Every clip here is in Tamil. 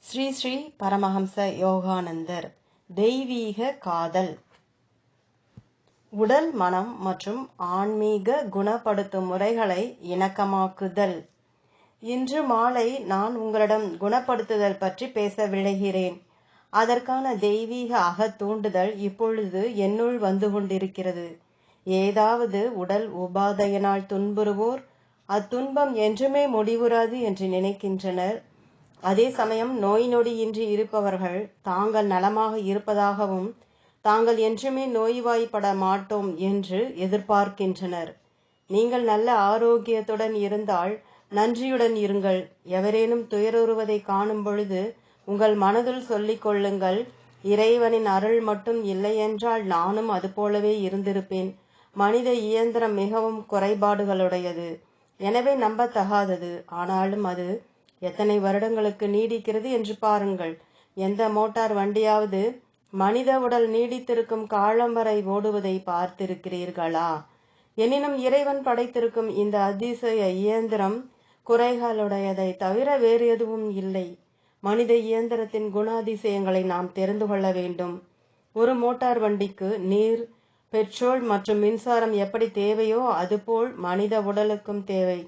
ஸ்ரீ ஸ்ரீ பரமஹம்ச யோகானந்தர். தெய்வீக காதல். உடல், மனம் மற்றும் ஆன்மீக குணப்படுத்தும் முறைகளை இணக்கமாக்குதல். இன்று மாலை நான் உங்களிடம் குணப்படுத்துதல் பற்றி பேச விழைகிறேன். அதற்கான தெய்வீக அகத்தூண்டுதல் இப்பொழுது என்னுள் வந்து கொண்டிருக்கிறது. ஏதாவது உடல் உபாதையினால் துன்புறுவோர் அத்துன்பம் என்றுமே முடிவுறாது என்று நினைக்கின்றனர். அதே சமயம் நோய் நொடியின்றி இருப்பவர்கள் தாங்கள் நலமாக இருப்பதாகவும் தாங்கள் என்றுமே நோய்வாய்ப்பட மாட்டோம் என்று எதிர்பார்க்கின்றனர். நீங்கள் நல்ல ஆரோக்கியத்துடன் இருந்தால் நன்றியுடன் இருங்கள். எவரேனும் துயருறுவதை காணும் பொழுது உங்கள் மனதில் சொல்லிக் கொள்ளுங்கள், இறைவனின் அருள் மட்டும் இல்லையென்றால் நானும் அதுபோலவே இருந்திருப்பேன். மனித இயந்திரம் மிகவும் குறைபாடுகளுடையது, எனவே நம்பத்தகாதது. ஆனாலும் அது எத்தனை வருடங்களுக்கு நீடிக்கிறது என்று பாருங்கள். எந்த மோட்டார் வண்டியாவது மனித உடல் நீடித்திருக்கும் காலம் வரை ஓடுவதை பார்த்திருக்கிறீர்களா? எனினும் இறைவன் படைத்திருக்கும் இந்த அதிசய இயந்திரம் குறைகளுடையதை தவிர வேறு எதுவும் இல்லை. மனித இயந்திரத்தின் குணாதிசயங்களை நாம் தெரிந்து கொள்ள வேண்டும். ஒரு மோட்டார் வண்டிக்கு நீர், பெட்ரோல் மற்றும் மின்சாரம் எப்படி தேவையோ அதுபோல் மனித உடலுக்கும் தேவை.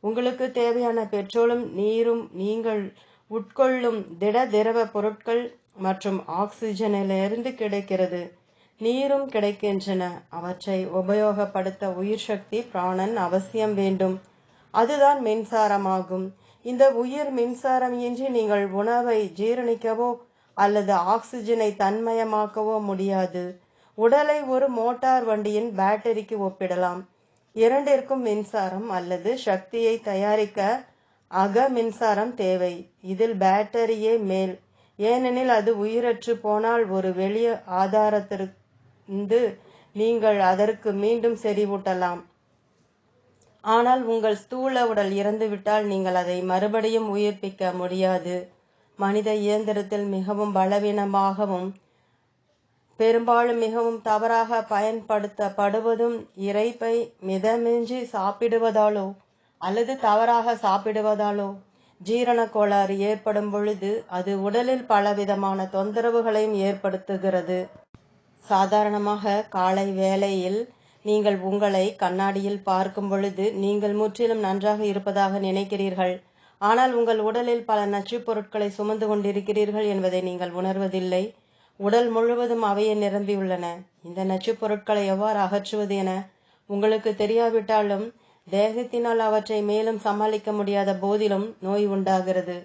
உங்களுக்கு தேவையான பெட்ரோலும் நீரும் நீங்கள் உட்கொள்ளும் திட திரவ பொருட்கள் மற்றும் ஆக்சிஜனிலிருந்து கிடைக்கிறது. நீரும் கிடைக்கின்றன. அவற்றை உபயோகப்படுத்த உயிர் சக்தி பிராணன் அவசியம் வேண்டும். அதுதான் மின்சாரமாகும். இந்த உயிர் மின்சாரம் இன்றி நீங்கள் உணவை ஜீரணிக்கவோ அல்லது ஆக்சிஜனை தன்மயமாக்கவோ முடியாது. உடலை ஒரு மோட்டார் வண்டியின் பேட்டரிக்கு ஒப்பிடலாம். இரண்டிற்கும் மின்சாரம் அல்லது சக்தியை தயாரிக்க அக மின்சாரம் தேவை. இதில் பேட்டரியே மேல். ஏனெனில் அது உயிரற்று போனால் ஒரு வெளி ஆதாரத்திலிருந்து நீங்கள் அதற்கு மீண்டும் செறிவூட்டலாம். ஆனால் உங்கள் ஸ்தூல உடல் இறந்துவிட்டால் நீங்கள் அதை மறுபடியும் உயிர்ப்பிக்க முடியாது. மனித இயந்திரத்தில் மிகவும் பலவீனமாகவும் பெரும்பாலும் மிகவும் தவறாக பயன்படுத்தப்படுவதும் இரைப்பை மிதமின்றி சாப்பிடுவதாலோ அல்லது தவறாக சாப்பிடுவதாலோ ஜீரண கோளாறு ஏற்படும் பொழுது அது உடலில் பலவிதமான தொந்தரவுகளையும் ஏற்படுத்துகிறது. சாதாரணமாக காலை வேளையில் நீங்கள் உங்களை கண்ணாடியில் பார்க்கும் பொழுது நீங்கள் முற்றிலும் நன்றாக இருப்பதாக நினைக்கிறீர்கள். ஆனால் உங்கள் உடலில் பல நச்சுப் பொருட்களை சுமந்து கொண்டிருக்கிறீர்கள் என்பதை நீங்கள் உணர்வதில்லை. உடல் முழுவதும் அவையே நிரம்பியுள்ளன. இந்த நச்சுப் பொருட்களை எவ்வாறு அகற்றுவது என உங்களுக்கு தெரியாவிட்டாலும் தேகத்தினால் அவற்றை மேலும் சமாளிக்க முடியாத போதிலும் நோய் உண்டாகிறது.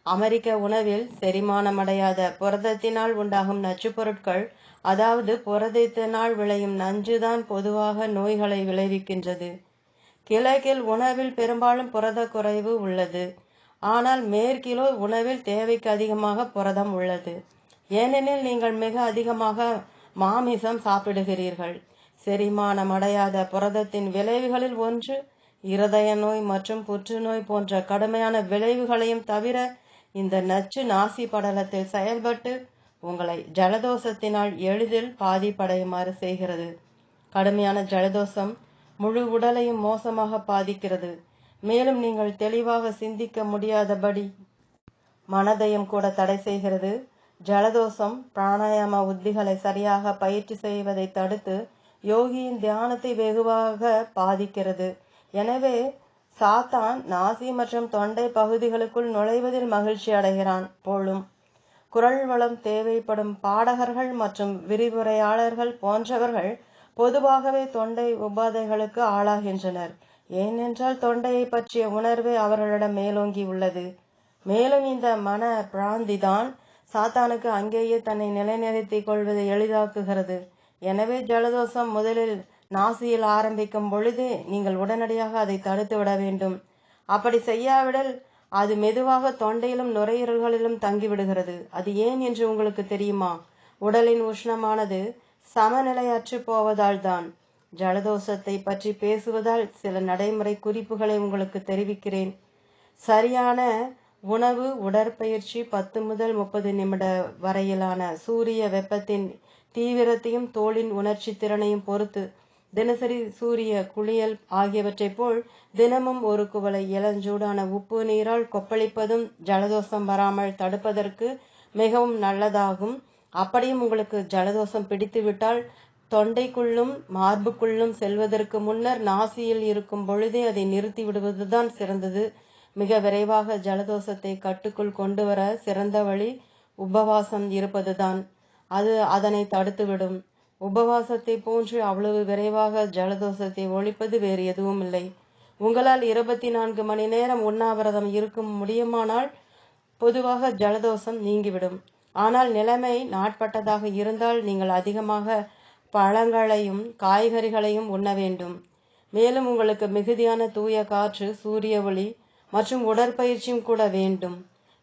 அமெரிக்க உணவில் செரிமானமடையாத புரதத்தினால் உண்டாகும் நச்சுப் பொருட்கள், அதாவது புரதத்தினால் விளையும் நஞ்சுதான் பொதுவாக நோய்களை விளைவிக்கின்றது. கிழக்கில் உணவில் பெரும்பாலும் புரத குறைவு உள்ளது. ஆனால் மேற்கிலோ உணவில் தேவைக்கு அதிகமாக புரதம் உள்ளது. ஏனெனில் நீங்கள் மிக அதிகமாக மாமிசம் சாப்பிடுகிறீர்கள். செரிமானமடையாத புரதத்தின் விளைவுகளில் ஒன்று இருதய நோய் மற்றும் புற்றுநோய் போன்ற கடுமையான விளைவுகளையும் தவிர இந்த நச்சு நாசி படலத்தில் செயல்பட்டு உங்களை ஜலதோஷத்தினால் எளிதில் பாதிப்படையுமாறு செய்கிறது. கடுமையான ஜலதோஷம் முழு உடலையும் மோசமாக பாதிக்கிறது. மேலும் நீங்கள் தெளிவாக சிந்திக்க முடியாதபடி மனதையும் கூட தடை செய்கிறது. ஜலதோஷம் பிராணாயாம உத்திகளை சரியாக பயிற்சி செய்வதை தடுத்து யோகியின் தியானத்தை வெகுவாக பாதிக்கிறது. எனவே சாத்தான் நாசி மற்றும் தொண்டை பகுதிகளுக்குள் நுழைவதில் மகிழ்ச்சி அடைகிறான் போலும். குரல் வளம் தேவைப்படும் பாடகர்கள் மற்றும் விரிவுரையாளர்கள் போன்றவர்கள் பொதுவாகவே தொண்டை உபாதைகளுக்கு ஆளாகின்றனர். ஏனென்றால் தொண்டையை பற்றிய உணர்வே அவர்களிடம் மேலோங்கி உள்ளது. மேலும் இந்த மன பிராந்திதான் சாத்தானுக்கு அங்கேயே தன்னை நிலைநிறுத்திக் கொள்வதை எளிதாக்குகிறது. எனவே ஜலதோஷம் முதலில் நாசியில் ஆரம்பிக்கும் பொழுதே நீங்கள் உடனடியாக அதை தடுத்து விட வேண்டும். அப்படி செய்யாவிடல் அது மெதுவாக தொண்டையிலும் நுரையீரல்களிலும் தங்கிவிடுகிறது. அது ஏன் என்று உங்களுக்கு தெரியுமா? உடலின் உஷ்ணமானது சமநிலையற்று போவதால் தான். ஜலதோஷத்தை பற்றி பேசுவதால் சில நடைமுறை குறிப்புகளை உங்களுக்கு தெரிவிக்கிறேன். சரியான உணவு, உடற்பயிற்சி, 10 முதல் 30 நிமிட வரையிலான சூரிய வெப்பத்தின் தீவிரத்தையும் தோலின் உணர்ச்சி திறனையும் பொறுத்து தினசரி சூரிய குளியல் ஆகியவற்றைப் போல் தினமும் ஒரு குவளை இளஞ்சூடான உப்பு நீரால் கொப்பளிப்பதும் ஜலதோஷம் வராமல் தடுப்பதற்கு மிகவும் நல்லதாகும். அப்படியும் உங்களுக்கு ஜலதோஷம் பிடித்துவிட்டால் தொண்டைக்குள்ளும் மார்புக்குள்ளும் செல்வதற்கு முன்னர் நாசியில் இருக்கும் பொழுதே அதை நிறுத்தி விடுவதுதான் சிறந்தது. மிக விரைவாக ஜலதோஷத்தை கட்டுக்குள் கொண்டு வர சிறந்த வழி உபவாசம் இருப்பதுதான். அது அதனை தடுத்துவிடும். உபவாசத்தை போன்று அவ்வளவு விரைவாக ஜலதோஷத்தை ஒழிப்பது வேறு எதுவும் இல்லை. உங்களால் 24 மணி நேரம் உண்ணாவிரதம் இருக்க முடியுமானால் பொதுவாக ஜலதோஷம் நீங்கிவிடும். ஆனால் நிலைமை நாட்பட்டதாக இருந்தால் நீங்கள் அதிகமாக பழங்களையும் காய்கறிகளையும் உண்ண வேண்டும். மேலும் உங்களுக்கு மிகுதியான தூய காற்று, சூரிய ஒளி மற்றும் உடற்பயிற்சியும் கூட வேண்டும்.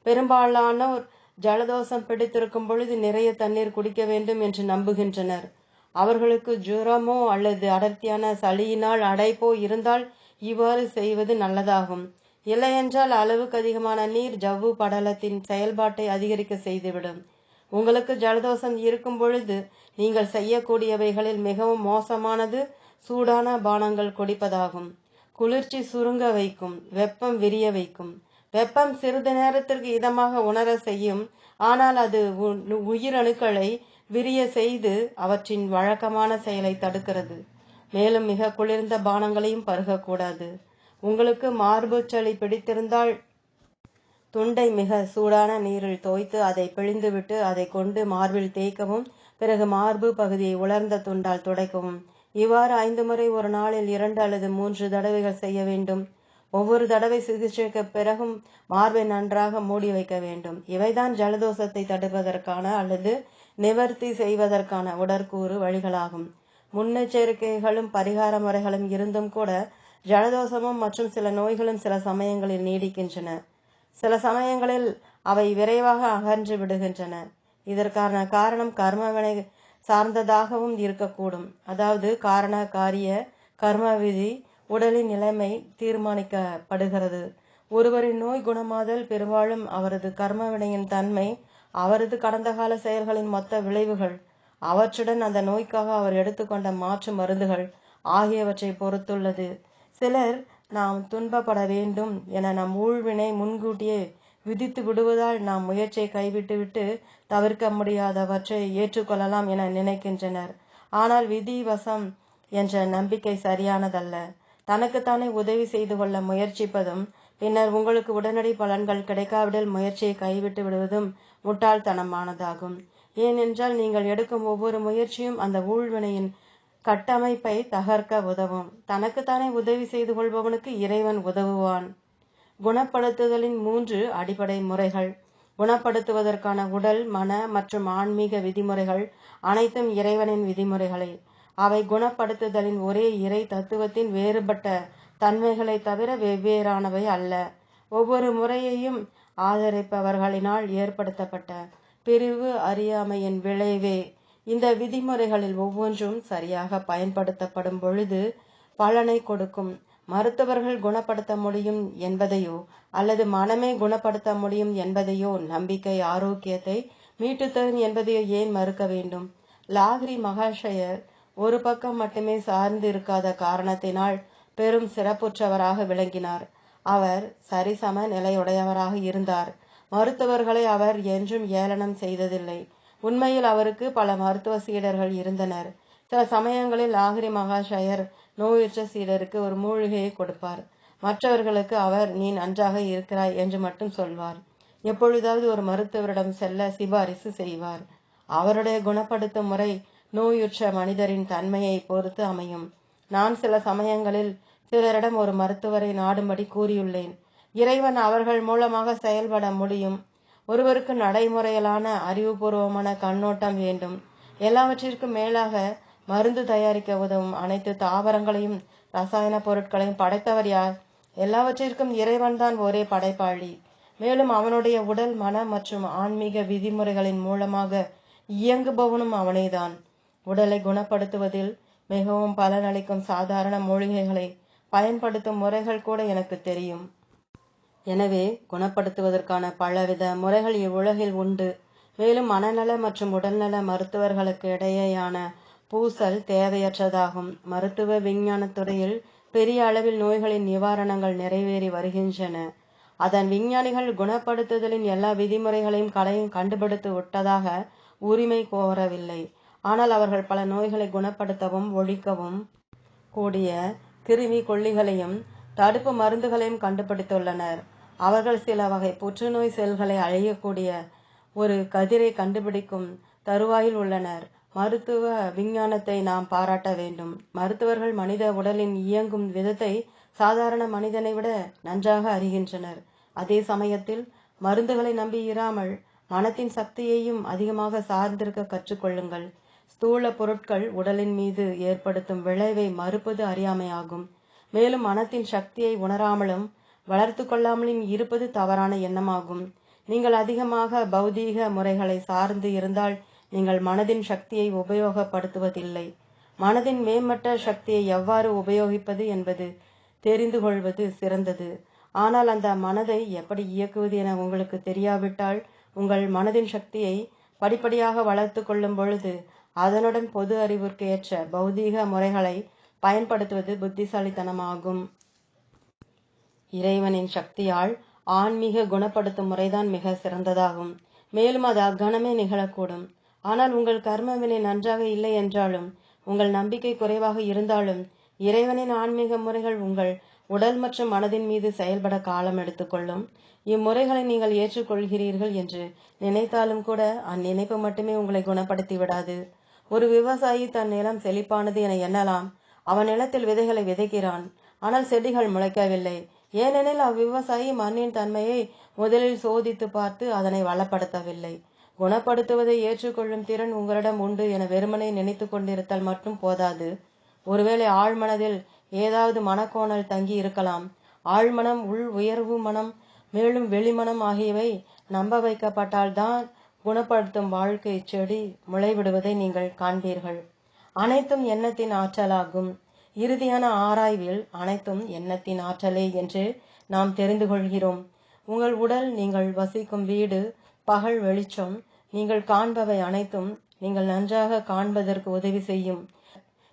பெரும்பாலானோர் ஜலதோஷம் பிடித்திருக்கும் பொழுது நிறைய தண்ணீர் குடிக்க வேண்டும் என்று நம்புகின்றனர். அவர்களுக்கு ஜுரமோ அல்லது அடர்த்தியான சளியினால் அடைப்போ இருந்தால் இவ்வாறு செய்வது நல்லதாகும். இல்லையென்றால் அளவுக்கு அதிகமான நீர் ஜவ்வு படலத்தின் செயல்பாட்டை அதிகரிக்க செய்துவிடும். உங்களுக்கு ஜலதோஷம் இருக்கும் பொழுது நீங்கள் செய்யக்கூடியவைகளில் மிகவும் மோசமானது சூடான பானங்கள் குடிப்பதாகும். குளிர்ச்சி சுருங்க வைக்கும், வெப்பம் விரிய வைக்கும். வெப்பம் சிறிது நேரத்திற்கு இதமாக உணர செய்யும். ஆனால் அது உயிரணுக்களை விரிய செய்து அவற்றின் வழக்கமான செயலை தடுக்கிறது. மேலும் மிக குளிர்ந்த பானங்களையும் பருகக்கூடாது. உங்களுக்கு மார்பு சளி பிடித்திருந்தால் துண்டை மிக சூடான நீரில் தோய்த்து அதை பிழிந்துவிட்டு அதை கொண்டு மார்பில் தேய்க்கவும், பிறகு மார்பு பகுதியை உலர்ந்த துண்டால் துடைக்கவும். இவ்வாறு 5 முறை ஒரு நாளில் 2 அல்லது 3 தடவைகள் செய்ய வேண்டும். ஒவ்வொரு தடவை சிகிச்சைக்கு பிறகும் மார்பை நன்றாக மூடி வைக்க வேண்டும். இவைதான் ஜலதோஷத்தை தடுப்பதற்கான அல்லது நிவர்த்தி செய்வதற்கான உடற்கூறு வழிகளாகும். முன்னெச்சரிக்கைகளும் பரிகார முறைகளும் இருந்தும் கூட ஜலதோஷமும் மற்றும் சில நோய்களும் சில சமயங்களில் நீடிக்கின்றன. சில சமயங்களில் அவை விரைவாக அகன்று விடுகின்றன. இதற்கான காரணம் கர்மவினை சார்ந்ததாகவும் இருக்கக்கூடும். அதாவது காரண காரிய கர்ம விதி உடலின் நிலைமை தீர்மானிக்கப்படுகிறது. ஒருவரின் நோய் குணமாதல் பெரும்பாலும் அவரது கர்மவினையின் தன்மை, அவரது கடந்த கால செயல்களின் மொத்த விளைவுகள், அவற்றுடன் அந்த நோய்க்காக அவர் எடுத்துக்கொண்ட மாற்று மருந்துகள் ஆகியவற்றை பொறுத்துள்ளது. சிலர் நாம் துன்பப்பட வேண்டும் என நம் ஊழ்வினை முன்கூட்டியே விதித்து விடுவதால் நாம் முயற்சியை கைவிட்டுவிட்டு தவிர்க்க முடியாதவற்றை ஏற்றுக்கொள்ளலாம் என நினைக்கின்றனர். ஆனால் விதி வசம் என்ற நம்பிக்கை சரியானதல்ல. தனக்குத்தானே உதவி செய்து கொள்ள முயற்சிப்பதும் பின்னர் உங்களுக்கு உடனடி பலன்கள் கிடைக்காவிடில் முயற்சியை கைவிட்டு விடுவதும் முட்டாள்தனமானதாகும். ஏனென்றால் நீங்கள் எடுக்கும் ஒவ்வொரு முயற்சியும் அந்த ஊழ்வினையின் கட்டமைப்பை தகர்க்க உதவும். தனக்குத்தானே உதவி செய்து கொள்பவனுக்கு இறைவன் உதவுவான். குணப்படுத்துதலின் 3 அடிப்படை முறைகள். குணப்படுத்துவதற்கான உடல், மன மற்றும் ஆன்மீக விதிமுறைகள் அனைத்தும் இறைவனின் விதிமுறைகளே. அவை குணப்படுத்துதலின் ஒரே இறை தத்துவத்தின் வேறுபட்ட தன்மைகளை தவிர வெவ்வேறானவை அல்ல. ஒவ்வொரு முறையையும் ஆதரிப்பவர்களினால் ஏற்படுத்தப்பட்ட பிரிவு அறியாமையின் விளைவே. இந்த விதிமுறைகளில் ஒவ்வொன்றும் சரியாக பயன்படுத்தப்படும் பொழுது பலனை கொடுக்கும். மருத்துவர்கள் குணப்படுத்த முடியும் என்பதையோ அல்லது மனமே குணப்படுத்த முடியும் என்பதையோ, நம்பிக்கை ஆரோக்கியத்தை மீட்டுத்தரும் என்பதையோ ஏன் மறுக்க வேண்டும்? லாகிரி மகாஷயர் ஒரு பக்கம் மட்டுமே சார்ந்து இருக்காத காரணத்தினால் பெரும் சிறப்புற்றவராக விளங்கினார். அவர் சரிசம நிலையுடையவராக இருந்தார். மருத்துவர்களை அவர் என்றும் ஏளனம் செய்ததில்லை. உண்மையில் அவருக்கு பல மருத்துவ சீடர்கள் இருந்தனர். சில சமயங்களில் லாகிரி மகாஷயர் நோயுற்ற சீடருக்கு ஒரு மூலிகையை கொடுப்பார். மற்றவர்களுக்கு அவர் நீ நன்றாக இருக்கிறாய் என்று மட்டும் சொல்வார். எப்பொழுதாவது ஒரு மருத்துவரிடம் செல்ல சிபாரிசு செய்வார். அவருடைய குணப்படுத்தும் முறை நோயுற்ற மனிதரின் தன்மையை பொறுத்து அமையும். நான் சில சமயங்களில் சிலரிடம் ஒரு மருத்துவரை நாடும்படி கூறியுள்ளேன். இறைவன் அவர்கள் மூலமாக செயல்பட முடியும். ஒருவருக்கு நடைமுறையிலான அறிவுபூர்வமான கண்ணோட்டம் வேண்டும். எல்லாவற்றிற்கும் மேலாக மருந்து தயாரிக்க உதவும் அனைத்து தாவரங்களையும் ரசாயன பொருட்களையும் படைத்தவர் யார்? எல்லாவற்றிற்கும் இறைவன்தான் ஒரே படைப்பாளி. மேலும் அவனுடைய உடல், மன மற்றும் ஆன்மீக விதிமுறைகளின் மூலமாக இயங்குபவனும் அவனேதான். உடலை குணப்படுத்துவதில் மிகவும் பலனளிக்கும் சாதாரண மூலிகைகளை பயன்படுத்தும் முறைகள் கூட எனக்கு தெரியும். எனவே குணப்படுத்துவதற்கான பலவித முறைகள் இவ்வுலகில் உண்டு. மேலும் மனநல மற்றும் உடல்நல மருத்துவர்களுக்கு இடையேயான பூசல் தேவையற்றதாகும். மருத்துவ விஞ்ஞானத் துறையில் பெரிய அளவில் நோய்களின் நிவாரணங்கள் நிறைவேறி வருகின்றன. அதன் விஞ்ஞானிகள் குணப்படுத்துதலின் எல்லா விதிமுறைகளையும் கண்டுபிடித்து விட்டதாக உரிமை கோரவில்லை. ஆனால் அவர்கள் பல நோய்களை குணப்படுத்தவும் ஒழிக்கவும் கூடிய கிருமி கொல்லிகளையும் தடுப்பு மருந்துகளையும் கண்டுபிடித்துள்ளனர். அவர்கள் சில வகை புற்றுநோய் செல்களை அழியக்கூடிய ஒரு கதிரை கண்டுபிடிக்கும் தருவாயில் உள்ளனர். மருத்துவ விஞ்ஞானத்தை நாம் பாராட்ட வேண்டும். மருத்துவர்கள் மனித உடலின் இயங்கும் விதத்தை சாதாரண மனிதனை விட நன்றாக அறிகின்றனர். அதே சமயத்தில் மருந்துகளை நம்பி இராமல் மனத்தின் சக்தியையும் அதிகமாக சார்ந்திருக்க கற்றுக்கொள்ளுங்கள். ஸ்தூல பொருட்கள் உடலின் மீது ஏற்படுத்தும் விளைவை மறுப்பது அறியாமையாகும். மேலும் மனத்தின் சக்தியை உணராமலும் வளர்த்து கொள்ளாமலும் இருப்பது தவறான எண்ணமாகும். நீங்கள் அதிகமாக பௌதீக முறைகளை சார்ந்து இருந்தால் நீங்கள் மனதின் சக்தியை உபயோகப்படுத்துவதில்லை. மனதின் மேம்பட்ட சக்தியை எவ்வாறு உபயோகிப்பது என்பது தெரிந்து கொள்வது சிறந்தது. ஆனால் அந்த மனதை எப்படி இயக்குவது என உங்களுக்கு தெரியாவிட்டால் உங்கள் மனதின் சக்தியை படிப்படியாக வளர்த்து கொள்ளும் பொழுது அதனுடன் பொது அறிவிற்கு ஏற்ற பௌதீக முறைகளை பயன்படுத்துவது புத்திசாலித்தனமாகும். இறைவனின் சக்தியால் ஆன்மீக குணப்படுத்தும் முறைதான் மிக சிறந்ததாகும். மேலும் அது அக்கணமே நிகழக்கூடும். ஆனால் உங்கள் கர்மவினை நன்றாக இல்லை என்றாலும் உங்கள் நம்பிக்கை குறைவாக இருந்தாலும் இறைவனின் ஆன்மீக முறைகள் உங்கள் உடல் மற்றும் மனதின் மீது செயல்பட காலம் எடுத்துக்கொள்ளும். இம்முறைகளை நீங்கள் ஏற்றுக்கொள்கிறீர்கள் என்று நினைத்தாலும் கூட அந்நினைப்பு மட்டுமே உங்களை குணப்படுத்தி விடாது. ஒரு விவசாயி தன் நிலம் செழிப்பானது என எண்ணலாம். அவன் நிலத்தில் விதைகளை விதைக்கிறான். ஆனால் செடிகள் முளைக்கவில்லை. ஏனெனில் அவ்விவசாயி மண்ணின் தன்மையை முதலில் சோதித்து பார்த்து அதனை வளப்படுத்தவில்லை. குணப்படுத்துவதை ஏற்றுக்கொள்ளும் திறன் உங்களிடம் உண்டு என வெறுமனை நினைத்து கொண்டிருத்தல் மட்டும் போதாது. ஒருவேளை ஆழ்மனதில் ஏதாவது மனக்கோணல் தங்கி இருக்கலாம். ஆழ்மனம், உள் உயர்வு மனம், மேலும் வெளிமனம் ஆகியவை நம்ப வைக்கப்பட்டால்தான் குணப்படுத்தும் வாழ்க்கை செடி முளைவிடுவதை நீங்கள் காண்பீர்கள். அனைத்தும் எண்ணத்தின் ஆற்றலாகும். இறுதியான ஆராய்வில் அனைத்தும் எண்ணத்தின் ஆற்றலே என்று நாம் தெரிந்து கொள்கிறோம். உங்கள் உடல், நீங்கள் வசிக்கும் வீடு, பகல் வெளிச்சம், நீங்கள் காண்பவை அனைத்தும் நீங்கள் நன்றாக காண்பதற்கு உதவி செய்யும்.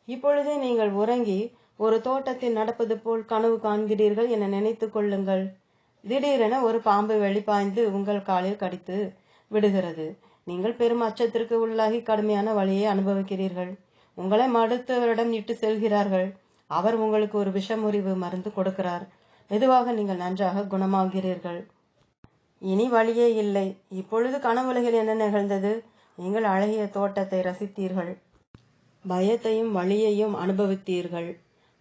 இப்பொழுதே நீங்கள் உறங்கி ஒரு தோட்டத்தில் நடப்பது போல் கனவு காண்கிறீர்கள் என நினைத்து கொள்ளுங்கள். திடீரென ஒரு பாம்பு வெளிப்பாய்ந்து உங்கள் காலில் கடித்து விடுகிறது. நீங்கள் பெரும் அச்சத்திற்கு உள்ளாகி கடுமையான வலியை அனுபவிக்கிறீர்கள். உங்களை மருத்துவரிடம் இட்டு செல்கிறார்கள். அவர் உங்களுக்கு ஒரு விஷமுறிவு மருந்து கொடுக்கிறார். மெதுவாக நீங்கள் நன்றாக குணமாகிறீர்கள். இனி வழியே இல்லை. இப்பொழுது கனவுலகில் என்ன நிகழ்ந்தது? நீங்கள் அழகிய தோட்டத்தை ரசித்தீர்கள். பயத்தையும் வலியையும் அனுபவித்தீர்கள்.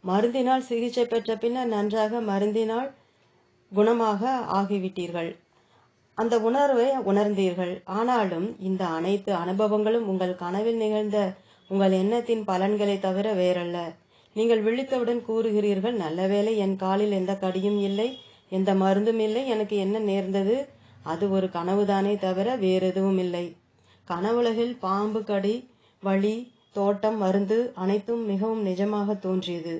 மருந்தினால் சிகிச்சை பெற்ற பின்னர் நன்றாக மருந்தினால் குணமாக ஆகிவிட்டீர்கள். அந்த உணர்வை உணர்ந்தீர்கள். ஆனாலும் இந்த அனைத்து அனுபவங்களும் உங்கள் கனவில் நிகழ்ந்த உங்கள் எண்ணத்தின் பலன்களை தவிர வேறல்ல. நீங்கள் விழித்தவுடன் கூறுகிறீர்கள், நல்லவேளை, என் காலில் எந்த கடியும் இல்லை, எந்த மருந்தும் இல்லை, எனக்கு என்ன நேர்ந்தது? அது ஒரு கனவுதானே தவிர வேறெதுவும் இல்லை. கனவுலகில் பாம்பு கடி, வலி, தோட்டம், மருந்து அனைத்தும் மிகவும் நிஜமாக தோன்றியது.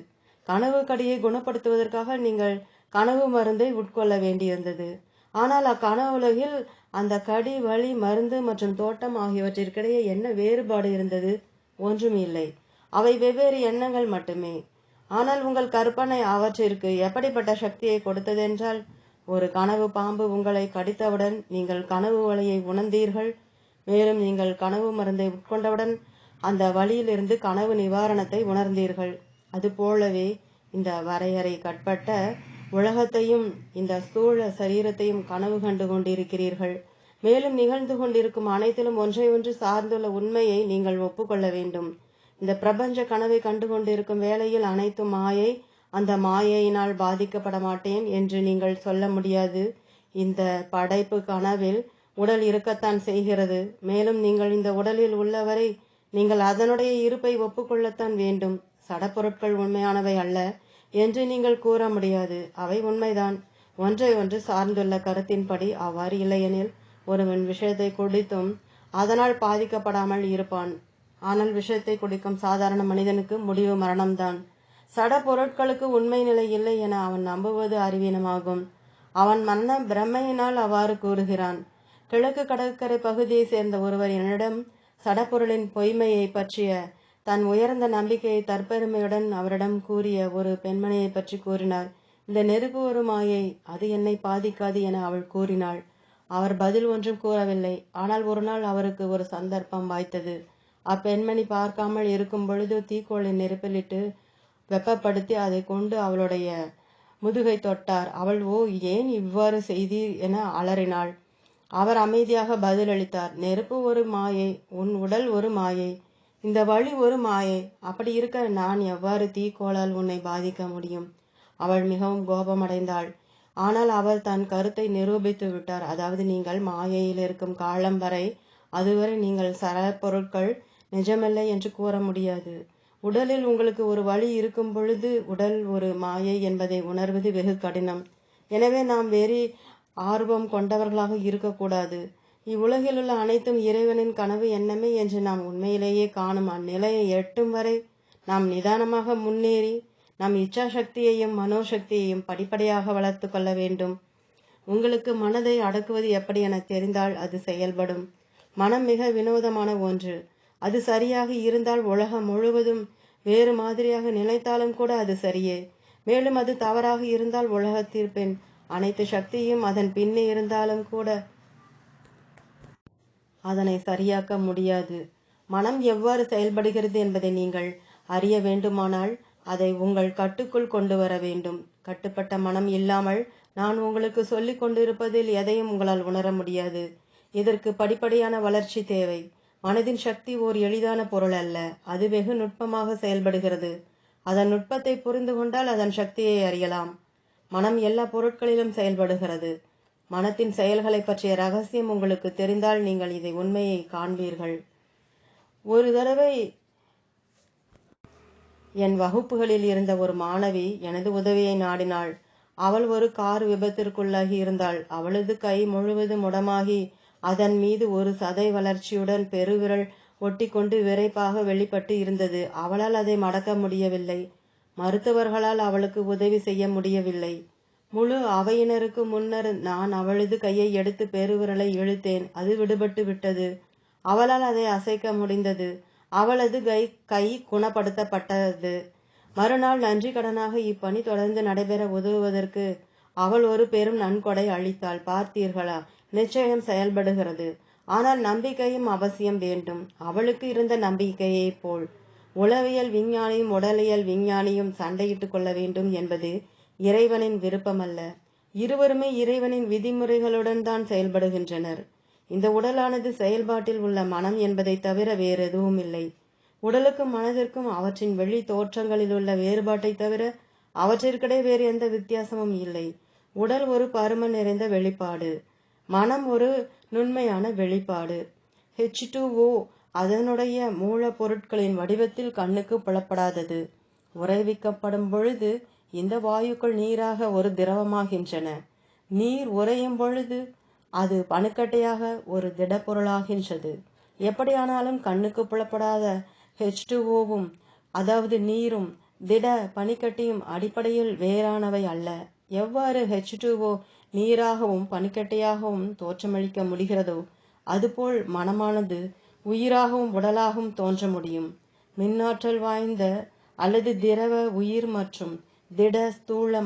கனவு கடியை குணப்படுத்துவதற்காக நீங்கள் கனவு மருந்தை உட்கொள்ள வேண்டியிருந்தது. ஆனால் அக்கனவுலகில் அந்த கடி, வலி, மருந்து மற்றும் தோட்டம் ஆகியவற்றிற்கிடையே என்ன வேறுபாடு இருந்தது? ஒன்றும் இல்லை. அவை வெவ்வேறு எண்ணங்கள் மட்டுமே. ஆனால் உங்கள் கற்பனை அவற்றிற்கு எப்படிப்பட்ட சக்தியை கொடுத்ததென்றால், ஒரு கனவு பாம்பு உங்களை கடித்தவுடன் நீங்கள் கனவு வலியை உணர்ந்தீர்கள். மேலும் நீங்கள் கனவு மருந்தை உட்கொண்டவுடன் அந்த வலியிலிருந்து கனவு நிவாரணத்தை உணர்ந்தீர்கள். அதுபோலவே இந்த வரையறைக்கட்பட்ட உலகத்தையும் இந்த ஸ்தூல சரீரத்தையும் கனவு கண்டு கொண்டிருக்கிறீர்கள். மேலும் நிகழ்ந்து கொண்டிருக்கும் அனைத்திலும் ஒன்றை ஒன்று சார்ந்துள்ள உண்மையை நீங்கள் ஒப்புக்கொள்ள வேண்டும். இந்த பிரபஞ்ச கனவை கண்டு கொண்டிருக்கும் வேளையில் அனைத்தும் மாயை. அந்த மாயையினால் பாதிக்கப்பட மாட்டேன் என்று நீங்கள் சொல்ல முடியாது. இந்த படைப்பு கனவில் உடல் இருக்கத்தான் செய்கிறது. மேலும் நீங்கள் இந்த உடலில் உள்ளவரை நீங்கள் அதனுடைய இருப்பை ஒப்புக்கொள்ளத்தான் வேண்டும். சடப்பொருட்கள் உண்மையானவை அல்ல என்று நீங்கள் கூற முடியாது. அவை உண்மைதான். ஒன்றை ஒன்று சார்ந்துள்ள கருத்தின்படி அவ்வாறு இல்லையெனில் ஒருவன் விஷயத்தை குடித்தும் அதனால் பாதிக்கப்படாமல் இருப்பான். ஆனால் விஷயத்தை குடிக்கும் சாதாரண மனிதனுக்கு முடிவு மரணம்தான். சட பொருட்களுக்கு உண்மை நிலை இல்லை என அவன் நம்புவது அறிவீனமாகும். அவன் மன்ன பிரம்மையினால் அவ்வாறு கூறுகிறான். கிழக்கு கடற்கரை பகுதியை சேர்ந்த ஒருவர் என்னிடம் சடப்பொருளின் பொய்மையை பற்றிய தன் உயர்ந்த நம்பிக்கையை தற்பெருமையுடன் அவரிடம் கூறிய ஒரு பெண்மணியை பற்றி கூறினார். இந்த நெருப்பு ஒரு மாயை, அது என்னை பாதிக்காது என அவள் கூறினாள். அவர் பதில் ஒன்றும் கூறவில்லை. ஆனால் ஒரு நாள் அவருக்கு ஒரு சந்தர்ப்பம் வாய்த்தது. அப்பெண்மணி பார்க்காமல் இருக்கும் பொழுது தீக்கோளை நெருப்பிலிட்டு வெப்பப்படுத்தி அதை கொண்டு அவளுடைய முதுகை தொட்டார். அவள், ஓ, ஏன் இவ்வாறு செய்தீர் என அலறினாள். அவர் அமைதியாக பதிலளித்தார், நெருப்பு ஒரு மாயை, உன் உடல் ஒரு மாயை, இந்த வழி ஒரு மாயை. அப்படி இருக்க நான் எவ்வாறு தீக்கோளால் உன்னை பாதிக்க முடியும்? அவள் மிகவும் கோபமடைந்தாள். ஆனால் அவர் தன் கருத்தை நிரூபித்து விட்டார். அதாவது, நீங்கள் மாயையில் இருக்கும் காலம் வரை, அதுவரை நீங்கள் சர பொருட்கள் நிஜமில்லை என்று கூற முடியாது. உடலில் உங்களுக்கு ஒரு வலி இருக்கும் பொழுது உடல் ஒரு மாயை என்பதை உணர்வது வெகு கடினம். எனவே நாம் வெறி ஆர்வம் கொண்டவர்களாக இருக்கக்கூடாது. இவ்வுலகில் உள்ள அனைத்தும் இறைவனின் கனவு எண்ணமே என்று நாம் உண்மையிலேயே காணும் அந்நிலையை எட்டும் வரை நாம் நிதானமாக முன்னேறி நம் இச்சா சக்தியையும் மனோசக்தியையும் படிப்படியாக வளர்த்து கொள்ள வேண்டும். உங்களுக்கு மனதை அடக்குவது எப்படி என தெரிந்தால் அது செயல்படும். மனம் மிக வினோதமான ஒன்று. அது சரியாக இருந்தால் உலகம் முழுவதும் வேறு மாதிரியாக நினைத்தாலும் கூட அது சரியே. மேலும் அது தவறாக இருந்தால் உலகத்திற்பின் அனைத்து சக்தியும் அதன் பின்னே இருந்தாலும் கூட அதனை சரியாக்க முடியாது. மனம் எவ்வாறு செயல்படுகிறது என்பதை நீங்கள் அறிய வேண்டுமானால் அதை உங்கள் கட்டுக்குள் கொண்டு வர வேண்டும். கட்டுப்பட்ட மனம் இல்லாமல் நான் உங்களுக்கு சொல்லிக் கொண்டிருப்பதில் எதையும் உங்களால் உணர முடியாது. இதற்கு படிப்படியான வளர்ச்சி தேவை. மனதின் சக்தி ஓர் எளிதான பொருள் அல்ல. அது வெகு நுட்பமாக செயல்படுகிறது. அதன் நுட்பத்தை புரிந்து கொண்டால் அதன் சக்தியை அறியலாம். மனம் எல்லா பொருட்களிலும் செயல்படுகிறது. மனத்தின் செயல்களை பற்றிய ரகசியம் உங்களுக்கு தெரிந்தால் நீங்கள் இதை உண்மையை காண்பீர்கள். ஒரு தடவை என் வகுப்புகளில் இருந்த ஒரு மாணவி எனது உதவியை நாடினாள். அவள் ஒரு கார் விபத்திற்குள்ளாகி இருந்தாள். அவளது கை முழுவதும் முடமாகி அதன் மீது ஒரு சதை வளர்ச்சியுடன் பெருவிரல் ஒட்டி கொண்டு விரைப்பாக வெளிப்பட்டு இருந்தது. அவளால் அதை மடக்க முடியவில்லை. மருத்துவர்களால் அவளுக்கு உதவி செய்ய முடியவில்லை. முழு அவையினருக்கு முன்னர் நான் அவளது கையை எடுத்து பெருவிரலை இழுத்தேன். அது விடுபட்டு விட்டது. அவளால் அதை அசைக்க முடிந்தது. அவளது கை குணப்படுத்தப்பட்டது. மறுநாள் நன்றி கடனாக இப்பணி தொடர்ந்து நடைபெற உதவுவதற்கு அவள் ஒரு பெரும் நன்கொடை அளித்தாள். பார்த்தீர்களா, நிச்சயம் செயல்படுகிறது. ஆனால் நம்பிக்கையும் அவசியம் வேண்டும். அவளுக்கு இருந்த நம்பிக்கையை போல் உளவியல் விஞ்ஞானியும் உடலியல் விஞ்ஞானியும் சண்டையிட்டுக் கொள்ள வேண்டும் என்பது இறைவனின் விருப்பமல்ல. இருவருமே இறைவனின் விதிமுறைகளுடன் தான் செயல்படுகின்றனர். இந்த உடலானது செயல்பாட்டில் உள்ள மனம் என்பதை தவிர வேறு எதுவும் இல்லை. உடலுக்கும் மனதிற்கும் அவற்றின் வெளி தோற்றங்களில் உள்ள வேறுபாட்டை தவிர அவற்றிற்கிடையே வேறு எந்த வித்தியாசமும் இல்லை. உடல் ஒரு பருமன் நிறைந்த வெளிப்பாடு, மனம் ஒரு நுண்மையான வெளிப்பாடு. H2O அதனுடைய மூல பொருட்களின் வடிவத்தில் கண்ணுக்கு புலப்படாதது. உறைவிக்கப்படும் பொழுது இந்த வாயுக்கள் நீராக ஒரு திரவமாகின்றன. நீர் உறையும் பொழுது அது பனிக்கட்டையாக ஒரு திடப்பொருளாகின்றது. எப்படியானாலும் கண்ணுக்கு புலப்படாத H2Oவும் அதாவது நீரும் திட பனிக்கட்டியும் அடிப்படையில் வேறானவை அல்ல. எவ்வாறு H2O நீராகவும் பனிக்கட்டையாகவும் தோற்றமளிக்க முடிகிறதோ அதுபோல் மனமானது உயிராகவும் உடலாகவும் தோன்ற முடியும். மின்னாற்றல் வாய்ந்த அல்லது திரவ உயிர் மற்றும் திட ஸ்தூல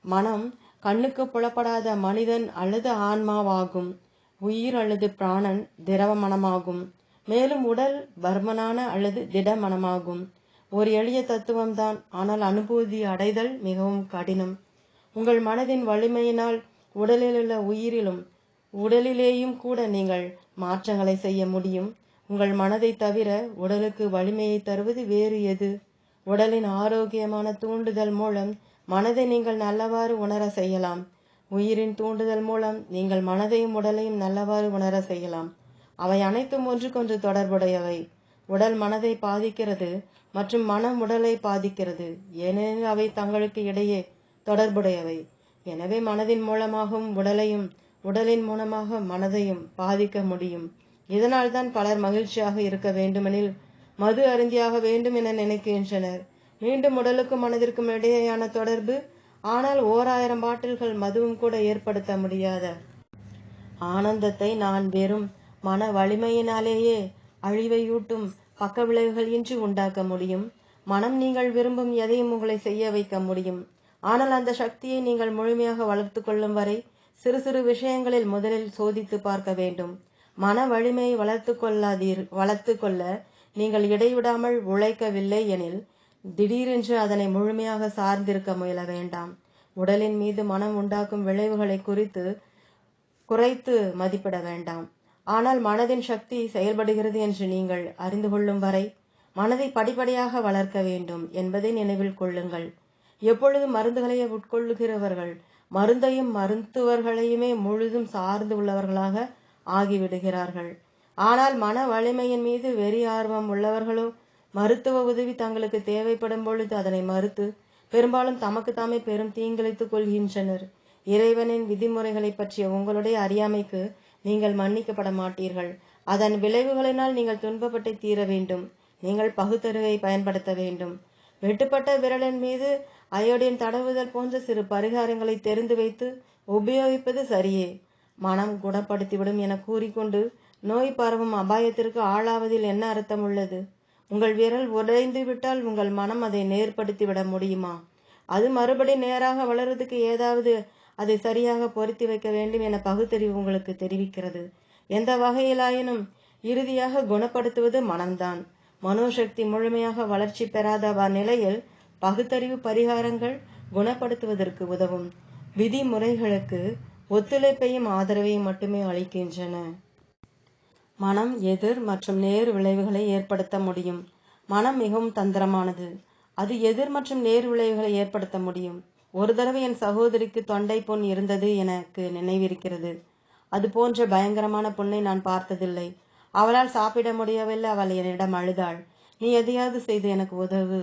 மனம் கண்ணுக்கு புலப்படாத மனிதன் அல்லது ஆன்மாவாகும். உயிர் அல்லது பிராணன் திரவ மனமாகும். மேலும் உடல் பர்மனான அல்லது திட மனமாகும். ஒரு எளிய தத்துவம்தான், ஆனால் அனுபூதி அடைதல் மிகவும் கடினம். உங்கள் மனதின் வலிமையினால் உடலிலுள்ள உடலிலேயும் கூட நீங்கள் மாற்றங்களை செய்ய முடியும். உங்கள் மனதை தவிர உடலுக்கு வலிமையை தருவது வேறு எது? உடலின் ஆரோக்கியமான தூண்டுதல் மூலம் மனதை நீங்கள் நல்லவாறு உணர செய்யலாம். உயிரின் தூண்டுதல் மூலம் நீங்கள் மனதையும் உடலையும் நல்லவாறு உணர செய்யலாம். அவை அனைத்தும் ஒன்றுக்கொன்று தொடர்புடையவை. உடல் மனதை பாதிக்கிறது மற்றும் மனம் உடலை பாதிக்கிறது. ஏனெனில் அவை தங்களுக்கு இடையே தொடர்புடையவை. எனவே மனதின் மூலமாகவும் உடலையும் உடலின் மூலமாக மனதையும் பாதிக்க முடியும். இதனால் தான் பலர் மகிழ்ச்சியாக இருக்க வேண்டுமெனில் மது அருந்தியாக வேண்டும் என நினைக்கின்றனர். மீண்டும் உடலுக்கும் மனதிற்கும் இடையேயான தொடர்பு. ஆனால் 1000 பாட்டில்கள் மதுவும் கூட ஏற்படுத்த முடியாத ஆனந்தத்தை நான் வெறும் மன வலிமையினாலேயே அழிவையூட்டும் பக்க விளைவுகள் இன்றி உண்டாக்க முடியும். மனம் நீங்கள் விரும்பும் எதையும் உங்களை செய்ய வைக்க முடியும். ஆனால் அந்த சக்தியை நீங்கள் முழுமையாக வளர்த்து கொள்ளும் வரை சிறு சிறு விஷயங்களில் முதலில் சோதித்து பார்க்க வேண்டும். மன வலிமையை வளர்த்து கொள்ள நீங்கள் இடைவிடாமல் உழைக்கவில்லை எனில் திடீரென்று அதனை முழுமையாக சார்ந்திருக்க முயல வேண்டாம். உடலின் மீது மனம் உண்டாக்கும் விளைவுகளை குறைத்து மதிப்பிட வேண்டாம். ஆனால் மனதின் சக்தி செயல்படுகிறது என்று நீங்கள் அறிந்து கொள்ளும் வரை மனதை படிப்படியாக வளர்க்க வேண்டும் என்பதை நினைவில் கொள்ளுங்கள். எப்பொழுது மருந்துகளை உட்கொள்ளுகிறவர்கள் மருந்தையும் மருத்துவர்களையுமே முழுதும் சார்ந்து உள்ளவர்களாக ஆகிவிடுகிறார்கள். ஆனால் மன வலிமையின் மீது வெறி ஆர்வம் உள்ளவர்களோ மருத்துவ உதவி தங்களுக்கு தேவைப்படும் பொழுது அதனை மறுத்து பெரும்பாலும் தமக்கு தாமே பெரும் தீங்கிழைத்துக் கொள்கின்றனர். இறைவனின் விதிமுறைகளை பற்றிய உங்களுடைய அறியாமைக்கு நீங்கள் மன்னிக்கப்பட மாட்டீர்கள். அதன் விளைவுகளினால் நீங்கள் துன்பப்பட்டு தீர வேண்டும். நீங்கள் பகுத்தறிவை பயன்படுத்த வேண்டும். வெட்டுப்பட்ட விரலின் மீது அயோடின் தடவுதல் போன்ற சிறு பரிகாரங்களை தெரிந்து வைத்து உபயோகிப்பது சரியே. மனம் குணப்படுத்திவிடும் என கூறிக்கொண்டு நோய் பரவும் அபாயத்திற்கு ஆளாவதில் என்ன அர்த்தம் உள்ளது? உங்கள் விரல் உடைந்து விட்டால் உங்கள் மனம் அதை நேர்படுத்தி விட முடியுமா? அது மறுபடி நேராக வளர்வதற்கு ஏதாவது அதை சரியாக பொருத்தி வைக்க வேண்டும் என பகுத்தறிவு உங்களுக்கு தெரிவிக்கிறது. எந்த வகையிலாயினும் இறுதியாக குணப்படுத்துவது மனம்தான். மனோசக்தி முழுமையாக வளர்ச்சி பெறாத நிலையில் பகுத்தறிவு பரிகாரங்கள் குணப்படுத்துவதற்கு உதவும் விதிமுறைகளுக்கு ஒத்துழைப்பையும் ஆதரவையும் மட்டுமே அளிக்கின்றன. மனம் எதிர் மற்றும் நேர் விளைவுகளை ஏற்படுத்த முடியும். மனம் மிகவும் தந்திரமானது. அது எதிர் மற்றும் நேர் விளைவுகளை ஏற்படுத்த முடியும். ஒரு தடவை என் சகோதரிக்கு தொண்டை புண் இருந்தது எனக்கு நினைவிருக்கிறது. அது போன்ற பயங்கரமான புண்ணை நான் பார்த்ததில்லை. அவளால் சாப்பிட முடியவில்லை. அவள் என்னிடம் அழுதாள். நீ எதையாவது செய்து எனக்கு உதவு.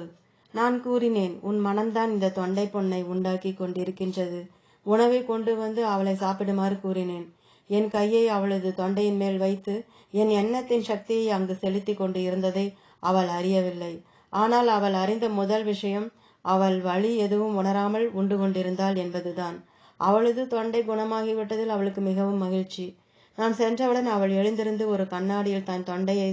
நான் கூறினேன், உன் மனம்தான் இந்த தொண்டை புண்ணை உண்டாக்கி கொண்டிருக்கின்றது. உணவை கொண்டு வந்து அவளை சாப்பிடுமாறு கூறினேன். என் கையை அவளது தொண்டையின் மேல் வைத்து என் எண்ணத்தின் சக்தியை அங்கு செலுத்தி கொண்டு இருந்ததை அவள் அறியவில்லை. ஆனால் அவள் அறிந்த முதல் விஷயம் அவள் வலி எதுவும் உணராமல் உண்டு கொண்டிருந்தாள் என்பதுதான். அவளது தொண்டை குணமாகிவிட்டதில் அவளுக்கு மிகவும் மகிழ்ச்சி. நான் சென்றவுடன் அவள் எழுந்திருந்து ஒரு கண்ணாடியில் தன் தொண்டையை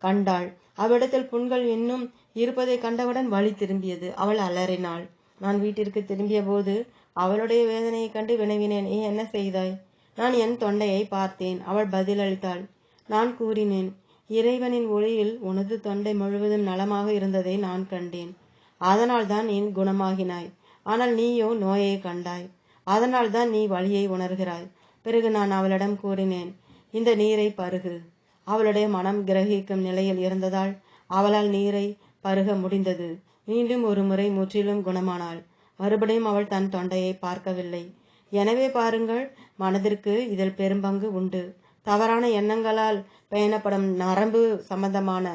கண்டாள். அவ்விடத்தில் புண்கள் இன்னும் இருப்பதை கண்டவுடன் வலி திரும்பியது. அவள் அலறினாள். நான் வீட்டிற்கு திரும்பிய போது அவளுடைய வேதனையை கண்டு வினவினேன், நீ என்ன செய்தாய்? நான் என் தொண்டையை பார்த்தேன். அவள் பதிலளித்தாள். நான் கூறினேன், இறைவனின் ஒளியில் உனது தொண்டை முழுவதும் நலமாக இருந்ததை நான் கண்டேன். அதனால் தான் நீ குணமாகினாய். ஆனால் நீயோ நோயை கண்டாய். அதனால் தான் நீ வலியை உணர்கிறாய். பிறகு நான் அவளிடம் கூறினேன், இந்த நீரை பருகு. அவளுடைய மனம் கிரகிக்கும் நிலையில் இருந்ததால் அவளால் நீரை பருக முடிந்தது. மீண்டும் ஒரு முறை முற்றிலும் குணமானாள். மறுபடியும் அவள் தன் தொண்டையை பார்க்கவில்லை. எனவே பாருங்கள், மனதிற்கு இதில் பெரும்பங்கு உண்டு. தவறான எண்ணங்களால் பயணப்படும் நரம்பு சம்பந்தமான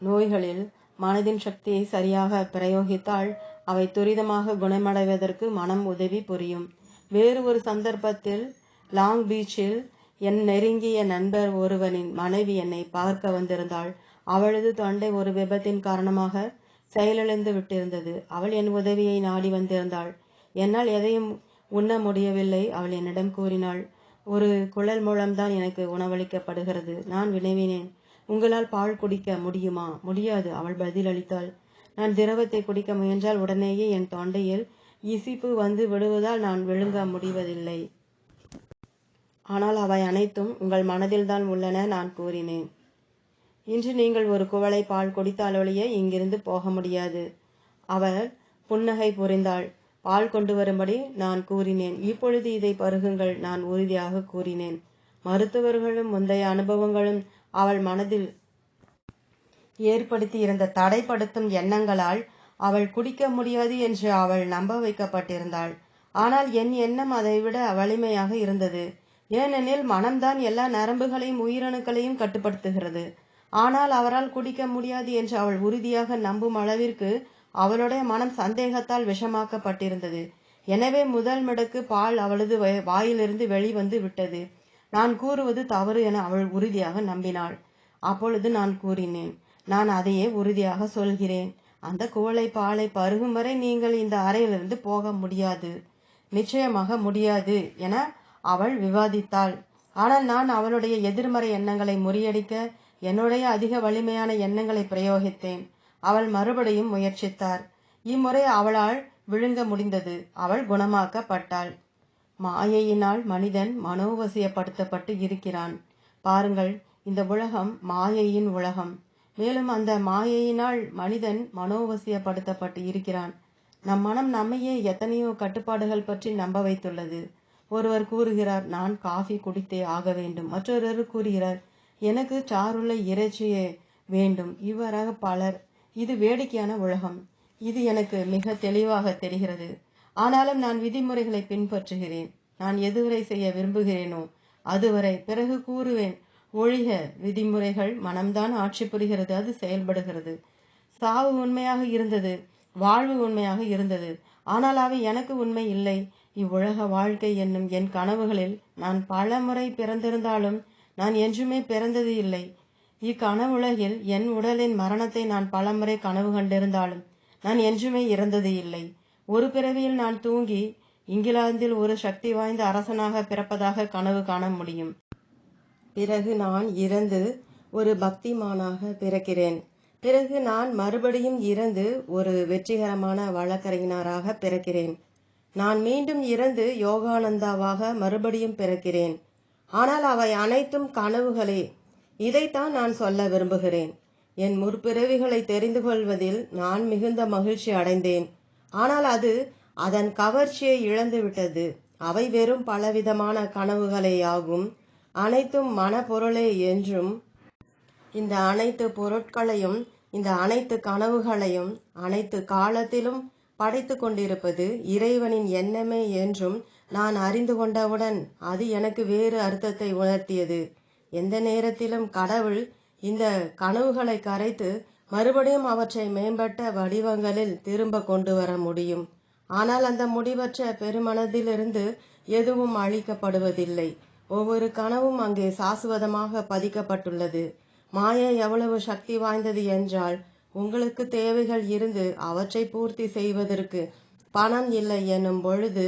நோய்களில் மனதின் சக்தியை சரியாக பிரயோகித்தால் அவை துரிதமாக குணமடைவதற்கு மனம் உதவி புரியும். வேறு ஒரு சந்தர்ப்பத்தில் லாங் பீச்சில் என் நெருங்கிய நண்பர் ஒருவனின் மனைவி என்னை பார்க்க வந்திருந்தாள். அவளது தொண்டை ஒரு விபத்தின் காரணமாக செயலிழந்து விட்டிருந்தது. அவள் என் உதவியை நாடி வந்திருந்தாள். என்னால் எதையும் உண்ண முடியவில்லை. அவள் என்னிடம் கூறினாள், ஒரு குழல் மூலம்தான் எனக்கு உணவளிக்கப்படுகிறது. நான் வினவினேன், உங்களால் பால் குடிக்க முடியுமா? முடியாது. அவள் பதிலளித்தாள். நான் திரவத்தை குடிக்க முயன்றால் உடனேயே என் தொண்டையில் இசிப்பு வந்து விடுவதால் நான் விழுங்க முடிவதில்லை. ஆனால் அவை அனைத்தும் உங்கள் மனதில்தான் உள்ளன. நான் கூறினேன், இன்று நீங்கள் ஒரு குவளை பால் குடித்தாலொழிய இங்கிருந்து போக முடியாது. அவள் புன்னகை புரிந்தாள். பால் கொண்டு வரும்படி நான் கூறினேன். இப்பொழுது இதை பருகுங்கள், நான் உறுதியாக கூறினேன். மருத்துவர்களும் முந்தைய அனுபவங்களும் அவள் மனதில் ஏற்படுத்தி இருந்த தடைப்படுத்தும் எண்ணங்களால் அவள் குடிக்க முடியாது என்று அவள் நம்ப வைக்கப்பட்டிருந்தாள். ஆனால் என் எண்ணம் அதைவிட வலிமையாக இருந்தது. ஏனெனில் மனம்தான் எல்லா நரம்புகளையும் உயிரணுக்களையும் கட்டுப்படுத்துகிறது. ஆனால் அவரால் குடிக்க முடியாது என்று அவள் உறுதியாக நம்பும் அளவிற்கு அவளுடைய மனம் சந்தேகத்தால் விஷமாக்கப்பட்டிருந்தது. எனவே முதல் மிடக்கு பால் அவளது வாயிலிருந்து வெளிவந்து விட்டது. நான் கூறுவது தவறு என அவள் உறுதியாக நம்பினாள். அப்பொழுது நான் கூறினேன், நான் அதையே உறுதியாக சொல்கிறேன். அந்த குவளை பாலை பருகும் வரை நீங்கள் இந்த அறையிலிருந்து போக முடியாது. நிச்சயமாக முடியாது என அவள் விவாதித்தாள். ஆனால் நான் அவளுடைய எதிர்மறை எண்ணங்களை முறியடிக்க என்னுடைய அதிக வலிமையான எண்ணங்களை பிரயோகித்தேன். அவள் மறுபடியும் முயற்சித்தார். இம்முறை அவளால் விழுங்க முடிந்தது. அவள் குணமாக்கப்பட்டாள். மாயையினால் மனிதன் மனோவசியப்படுத்தப்பட்டு இருக்கிறான். பாருங்கள், இந்த உலகம் மாயையின் உலகம். மேலும் அந்த மாயையினால் மனிதன் மனோவசியப்படுத்தப்பட்டு இருக்கிறான். நம் மனம் நம்மையே எத்தனையோ கட்டுப்பாடுகள் பற்றி நம்ப வைத்துள்ளது. ஒருவர் கூறுகிறார், நான் காஃபி குடித்தே ஆக வேண்டும். மற்றொருவர் கூறுகிறார், எனக்கு சாறுள்ள இறைச்சியே வேண்டும். இவ்வாறாக பலர். இது வேடிக்கையான உலகம். இது எனக்கு மிக தெளிவாக தெரிகிறது. ஆனாலும் நான் விதிமுறைகளை பின்பற்றுகிறேன். நான் எதுவரை செய்ய விரும்புகிறேனோ அதுவரை. பிறகு கூறுவேன், ஒழிக. விதிமுறைகள் மனம்தான் ஆட்சி புரிகிறது, அது செயல்படுகிறது. சாவு உண்மையாக இருந்தது, வாழ்வு உண்மையாக இருந்தது. ஆனால் அவை எனக்கு உண்மை இல்லை. இவ்வுலக வாழ்க்கை என்னும் என் கனவுகளில் நான் பல முறை பிறந்திருந்தாலும் நான் என்றுமே பிறந்தது இல்லை. இக்கனவுலகில் என் உடலின் மரணத்தை நான் பலமுறை கனவு கண்டிருந்தாலும் நான் என்றுமே இறந்தது இல்லை. ஒரு பிறவியில் நான் தூங்கி இங்கிலாந்தில் ஒரு சக்தி வாய்ந்த அரசனாக பிறப்பதாக கனவு காண முடியும். பிறகு நான் இறந்து ஒரு பக்திமானாக பிறக்கிறேன். பிறகு நான் மறுபடியும் இறந்து ஒரு வெற்றிகரமான வழக்கறிஞராக பிறக்கிறேன். நான் மீண்டும் இறந்து யோகானந்தாவாக மறுபடியும் பிறக்கிறேன். ஆனால் அவை அனைத்தும் கனவுகளே. இதைத்தான் நான் சொல்ல விரும்புகிறேன். என் முற்பிறவிகளை தெரிந்து கொள்வதில் நான் மிகுந்த மகிழ்ச்சி அடைந்தேன். ஆனால் அது அதன் கவர்ச்சியை இழந்துவிட்டது. அவை வெறும் பலவிதமான கனவுகளேயாகும். அனைத்தும் மனப்பொருளே என்றும், இந்த அனைத்து பொருட்களையும், இந்த அனைத்து கனவுகளையும் அனைத்து காலத்திலும் படைத்து கொண்டிருப்பது இறைவனின் எண்ணமே என்றும் நான் அறிந்து கொண்டவுடன் அது எனக்கு வேறு அர்த்தத்தை உணர்த்தியது. எந்த நேரத்திலும் கடவுள் இந்த கனவுகளை கரைத்து மறுபடியும் அவற்றை மேம்பட்ட வடிவங்களில் திரும்ப கொண்டு வர முடியும். ஆனால் அந்த முடிவற்ற பெருமனதிலிருந்து எதுவும் அழிக்கப்படுவதில்லை. ஒவ்வொரு கனவும் அங்கே சாசுவதமாக பதிக்கப்பட்டுள்ளது. மாயை எவ்வளவு சக்தி வாய்ந்தது என்றால், உங்களுக்கு தேவைகள் இருந்து அவற்றை பூர்த்தி செய்வதற்கு பணம் இல்லை என்னும் பொழுது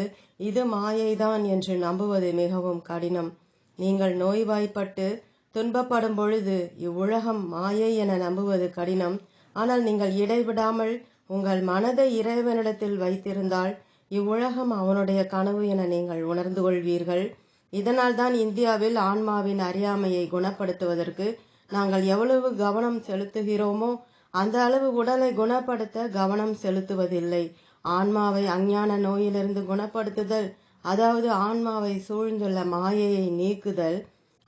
இது மாயைதான் என்று நம்புவது மிகவும் கடினம். நீங்கள் நோய்வாய்ப்பட்டு துன்பப்படும் பொழுது இவ்வுலகம் மாயை என நம்புவது கடினம். ஆனால் நீங்கள் இடைவிடாமல் உங்கள் மனதை இறைவனிடத்தில் வைத்திருந்தால் இவ்வுலகம் அவனுடைய கனவு என நீங்கள் உணர்ந்து கொள்வீர்கள். இதனால் தான் இந்தியாவில் ஆன்மாவின் அறியாமையை குணப்படுத்துவதற்கு நாங்கள் எவ்வளவு கவனம் செலுத்துகிறோமோ அந்த அளவு உடலை குணப்படுத்த கவனம் செலுத்துவதில்லை. ஆன்மாவை அஞ்ஞான நோயிலிருந்து குணப்படுத்துதல், அதாவது ஆன்மாவை சூழ்ந்துள்ள மாயையை நீக்குதல்,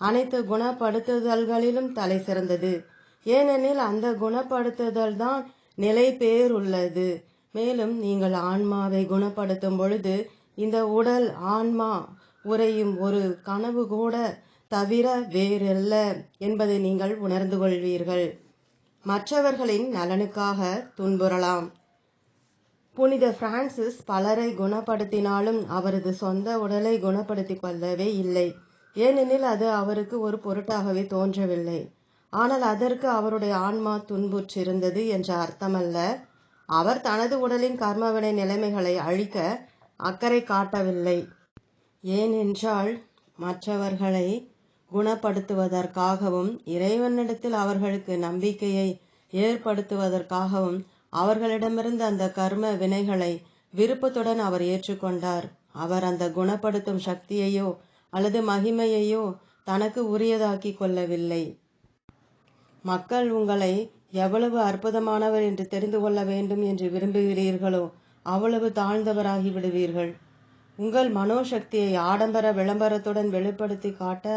அனைத்து குணப்படுத்துதல்களிலும் தலை சிறந்தது. ஏனெனில் அந்த குணப்படுத்துதல் தான் நிலை பேருள்ளது. மேலும் நீங்கள் ஆன்மாவை குணப்படுத்தும் பொழுது இந்த உடல் ஆன்மா உறையும் ஒரு கனவு கூட தவிர வேறல்ல என்பதை நீங்கள் உணர்ந்து கொள்வீர்கள். மற்றவர்களின் நலனுக்காக துன்புறலாம். புனித பிரான்சிஸ் பலரை குணப்படுத்தினாலும் அவரது சொந்த உடலை குணப்படுத்திக் கொள்ளவே இல்லை. ஏனெனில் அது அவருக்கு ஒரு பொருட்டாகவே தோன்றவில்லை. ஆனால் அதற்கு அவருடைய ஆன்மா துன்புற்றிருந்தது என்ற அர்த்தமல்ல. அவர் தனது உடலின் கர்மவினை நிலைமைகளை அழிக்க அக்கறை காட்டவில்லை. ஏனென்றால் மற்றவர்களை குணப்படுத்துவதற்காகவும் இறைவனிடத்தில் அவர்களுக்கு நம்பிக்கையை ஏற்படுத்துவதற்காகவும் அவர்களிடமிருந்து அந்த கர்ம வினைகளை விருப்பத்துடன் அவர் ஏற்றுக்கொண்டார். அவர் அந்த குணப்படுத்தும் சக்தியையோ அல்லது மகிமையையோ தனக்கு உரியதாக்கி கொள்ளவில்லை. மக்கள் உங்களை எவ்வளவு அற்புதமானவர் என்று தெரிந்து கொள்ள வேண்டும் என்று விரும்புகிறீர்களோ அவ்வளவு தாழ்ந்தவராகி விடுவீர்கள். உங்கள் மனோசக்தியை ஆடம்பர விளம்பரத்துடன் வெளிப்படுத்தி காட்ட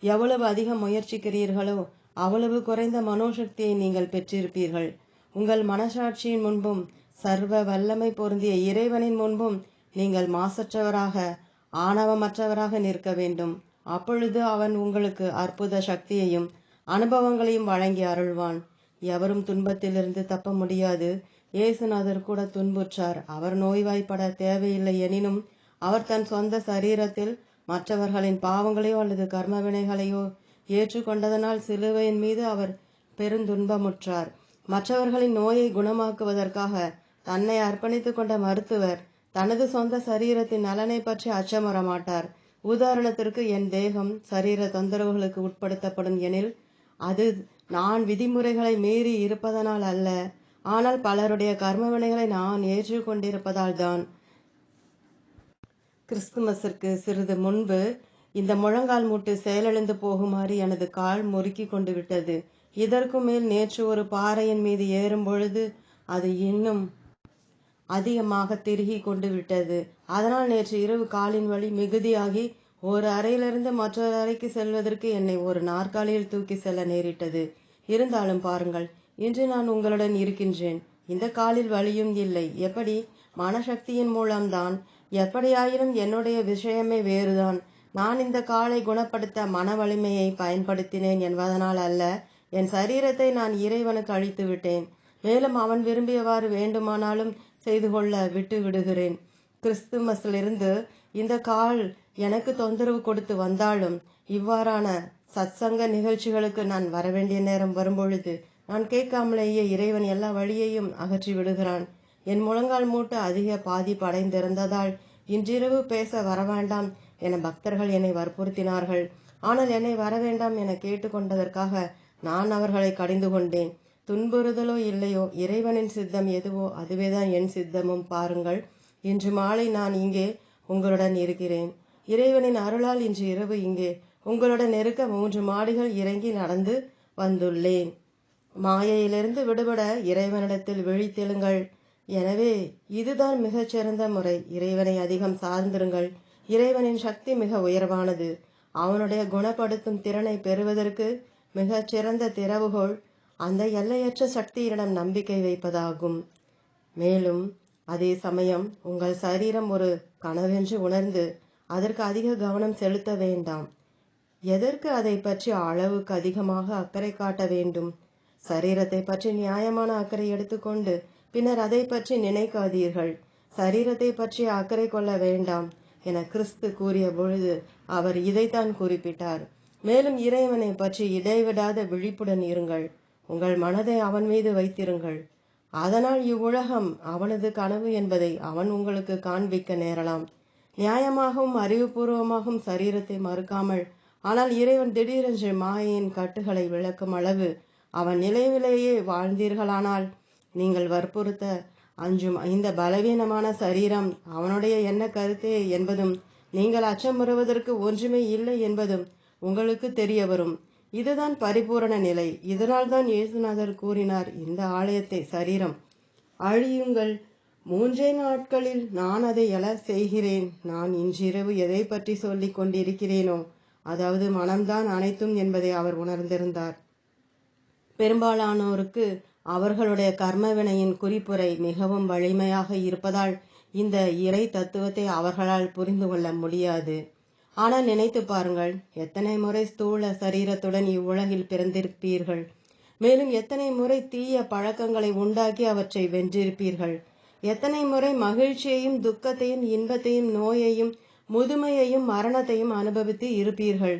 எவ்வளவு அதிகம் முயற்சிக்கிறீர்களோ அவ்வளவு குறைந்த மனோசக்தியை நீங்கள் பெற்றிருப்பீர்கள். உங்கள் மனசாட்சியின் முன்பும் சர்வ வல்லமை பொருந்திய இறைவனின் முன்பும் நீங்கள் மாசற்றவராக, ஆணவமற்றவராக நிற்க வேண்டும். அப்பொழுது அவன் உங்களுக்கு அற்புத சக்தியையும் அனுபவங்களையும் வழங்கி அருள்வான். எவரும் துன்பத்திலிருந்து தப்ப முடியாது. இயேசுநாதர் கூட துன்புற்றார். அவர் நோய்வாய்ப்பட தேவையில்லை எனினும் அவர் தன் சொந்த சரீரத்தில் மற்றவர்களின் பாவங்களையோ அல்லது கர்மவினைகளையோ ஏற்றுக்கொண்டதனால் சிலுவையின் மீது அவர் பெருந்துன்பமுற்றார். மற்றவர்களின் நோயை குணமாக்குவதற்காக தன்னை அர்ப்பணித்துக் கொண்ட மருத்துவர் தனது சொந்த சரீரத்தின் நலனை பற்றி அச்சமுற மாட்டார். உதாரணத்திற்கு, என் தேகம் சரீர தொந்தரவுகளுக்கு உட்படுத்தப்படும் எனில் அது நான் விதிமுறைகளை மீறி இருப்பதனால் அல்ல, ஆனால் பலருடைய கர்மவினைகளை நான் ஏற்றுக்கொண்டிருப்பதால் தான். கிறிஸ்துமஸிற்கு சிறிது முன்பு இந்த முழங்கால் மூட்டு செயலிழந்து போகுமாறு எனது கால் முறுக்கி கொண்டு விட்டது. இதற்கு மேல் நேற்று ஒரு பாறையின் மீது ஏறும் பொழுது அது இன்னும் அதிகமாக திருகி கொண்டு விட்டது. அதனால் நேற்று இரவு காலின் வலி மிகுதியாகி ஒரு அறையிலிருந்து மற்றொரு அறைக்கு செல்வதற்கு என்னை ஒரு நாற்காலியில் தூக்கி செல்ல நேரிட்டது. இருந்தாலும் பாருங்கள், இன்று நான் உங்களுடன் இருக்கின்றேன். இந்த காலில் வலியும் இல்லை. எப்படி? மனசக்தியின் மூலம்தான். எப்படியாயினும் என்னுடைய விஷயமே வேறுதான். நான் இந்த காலை குணப்படுத்த மன வலிமையை பயன்படுத்தினேன் என்பதனால் அல்ல, என் சரீரத்தை நான் இறைவனுக்கு அழித்து விட்டேன். மேலும் அவன் விரும்பியவாறு வேண்டுமானாலும் செய்து கொள்ள விட்டு விடுகிறேன். கிறிஸ்துமஸிலிருந்து இந்த கால் எனக்கு தொந்தரவு கொடுத்து வந்தாலும் இவ்வாறான சத்சங்க நிகழ்ச்சிகளுக்கு நான் வரவேண்டிய நேரம் வரும்பொழுது நான் கேட்காமலேயே இறைவன் எல்லா வழியையும் அகற்றி விடுகிறான். என் முழங்கால் மூட்டு அதிக பாதிப்பு அடைந்திருந்ததால் இன்றிரவு பேச வரவேண்டாம் என பக்தர்கள் என்னை வற்புறுத்தினார்கள். ஆனால் என்னை வரவேண்டாம் என கேட்டுக்கொண்டதற்காக நான் அவர்களை கடிந்து கொண்டேன். துன்புறுதலோ இல்லையோ, இறைவனின் சித்தம் எதுவோ அதுவேதான் என் சித்தமும். பாருங்கள், இன்று மாலை நான் இங்கே உங்களுடன் இருக்கிறேன். இறைவனின் அருளால் இன்று இரவு இங்கே உங்களுடன் இருக்க 3 மாடிகள் இறங்கி நடந்து வந்துள்ளேன். மாயையிலிருந்து விடுபட இறைவனிடத்தில் விழித்தெழுங்கள். எனவே இதுதான் மிகச்சிறந்த முறை. இறைவனை அதிகம் சார்ந்திருங்கள். இறைவனின் சக்தி மிக உயர்வானது. அவனுடைய குணப்படுத்தும் திறனை பெறுவதற்கு மிகச்சிறந்த திறவுகோள் அந்த எல்லையற்ற சக்தியிடம் நம்பிக்கை வைப்பதாகும். மேலும் அதே சமயம் உங்கள் சரீரம் ஒரு கனவென்று உணர்ந்து அதற்கு அதிக கவனம் செலுத்த வேண்டாம். எதற்கு அதை பற்றி அளவுக்கு அதிகமாக அக்கறை காட்ட வேண்டும்? சரீரத்தை பற்றி நியாயமான அக்கறை எடுத்துக்கொண்டு பின்னர் அதை பற்றி நினைக்காதீர்கள். சரீரத்தை பற்றி அக்கறை கொள்ள வேண்டாம் என கிறிஸ்து கூறிய பொழுது அவர் இதைத்தான் குறிப்பிட்டார். மேலும் இறைவனை பற்றி இடைவிடாத விழிப்புடன் இருங்கள். உங்கள் மனதை அவன் மீது வைத்திருங்கள். அதனால் இவ்வுலகம் அவனது கனவு என்பதை அவன் உங்களுக்கு காண்பிக்க நேரலாம். நியாயமாகவும் அறிவுபூர்வமாகவும் சரீரத்தை மறுக்காமல், ஆனால் இறைவன் திடீரென்று மாயையின் கட்டுகளை விளக்கும் அளவு அவன் நிலையிலேயே வாழ்ந்தீர்களானால், நீங்கள் வற்புறுத்த அஞ்சும் இந்த பலவீனமான சரீரம் அவனுடைய என்ன கருத்தே என்பதும் நீங்கள் அச்சமுறுவதற்கு ஒன்றுமே இல்லை என்பதும் உங்களுக்கு தெரிய வரும். இதுதான் பரிபூரண நிலை. இதனால் தான் இயேசுநாதர் கூறினார், இந்த ஆலயத்தை சரீரம் அழியுங்கள், 3 நாட்களில் நான் அதை எழ செய்கிறேன். நான் இன்றிரவு எதை பற்றி சொல்லிக் கொண்டிருக்கிறேனோ, அதாவது மனம்தான் அனைத்தும் என்பதை அவர் உணர்ந்திருந்தார். பெரும்பாலானோருக்கு அவர்களுடைய கர்மவினையின் குறிப்புரை மிகவும் வலிமையாக இருப்பதால் இந்த இறை தத்துவத்தை அவர்களால் புரிந்து கொள்ள முடியாது. ஆனால் நினைத்து பாருங்கள், எத்தனை முறை ஸ்தூல சரீரத்துடன் இவ்வுலகில் பிறந்திருப்பீர்கள். மேலும் எத்தனை முறை தீய பழக்கங்களை உண்டாக்கி அவற்றை வென்றிருப்பீர்கள். எத்தனை முறை மகிழ்ச்சியையும் துக்கத்தையும் இன்பத்தையும் நோயையும் முதுமையையும் மரணத்தையும் அனுபவித்து இருப்பீர்கள்.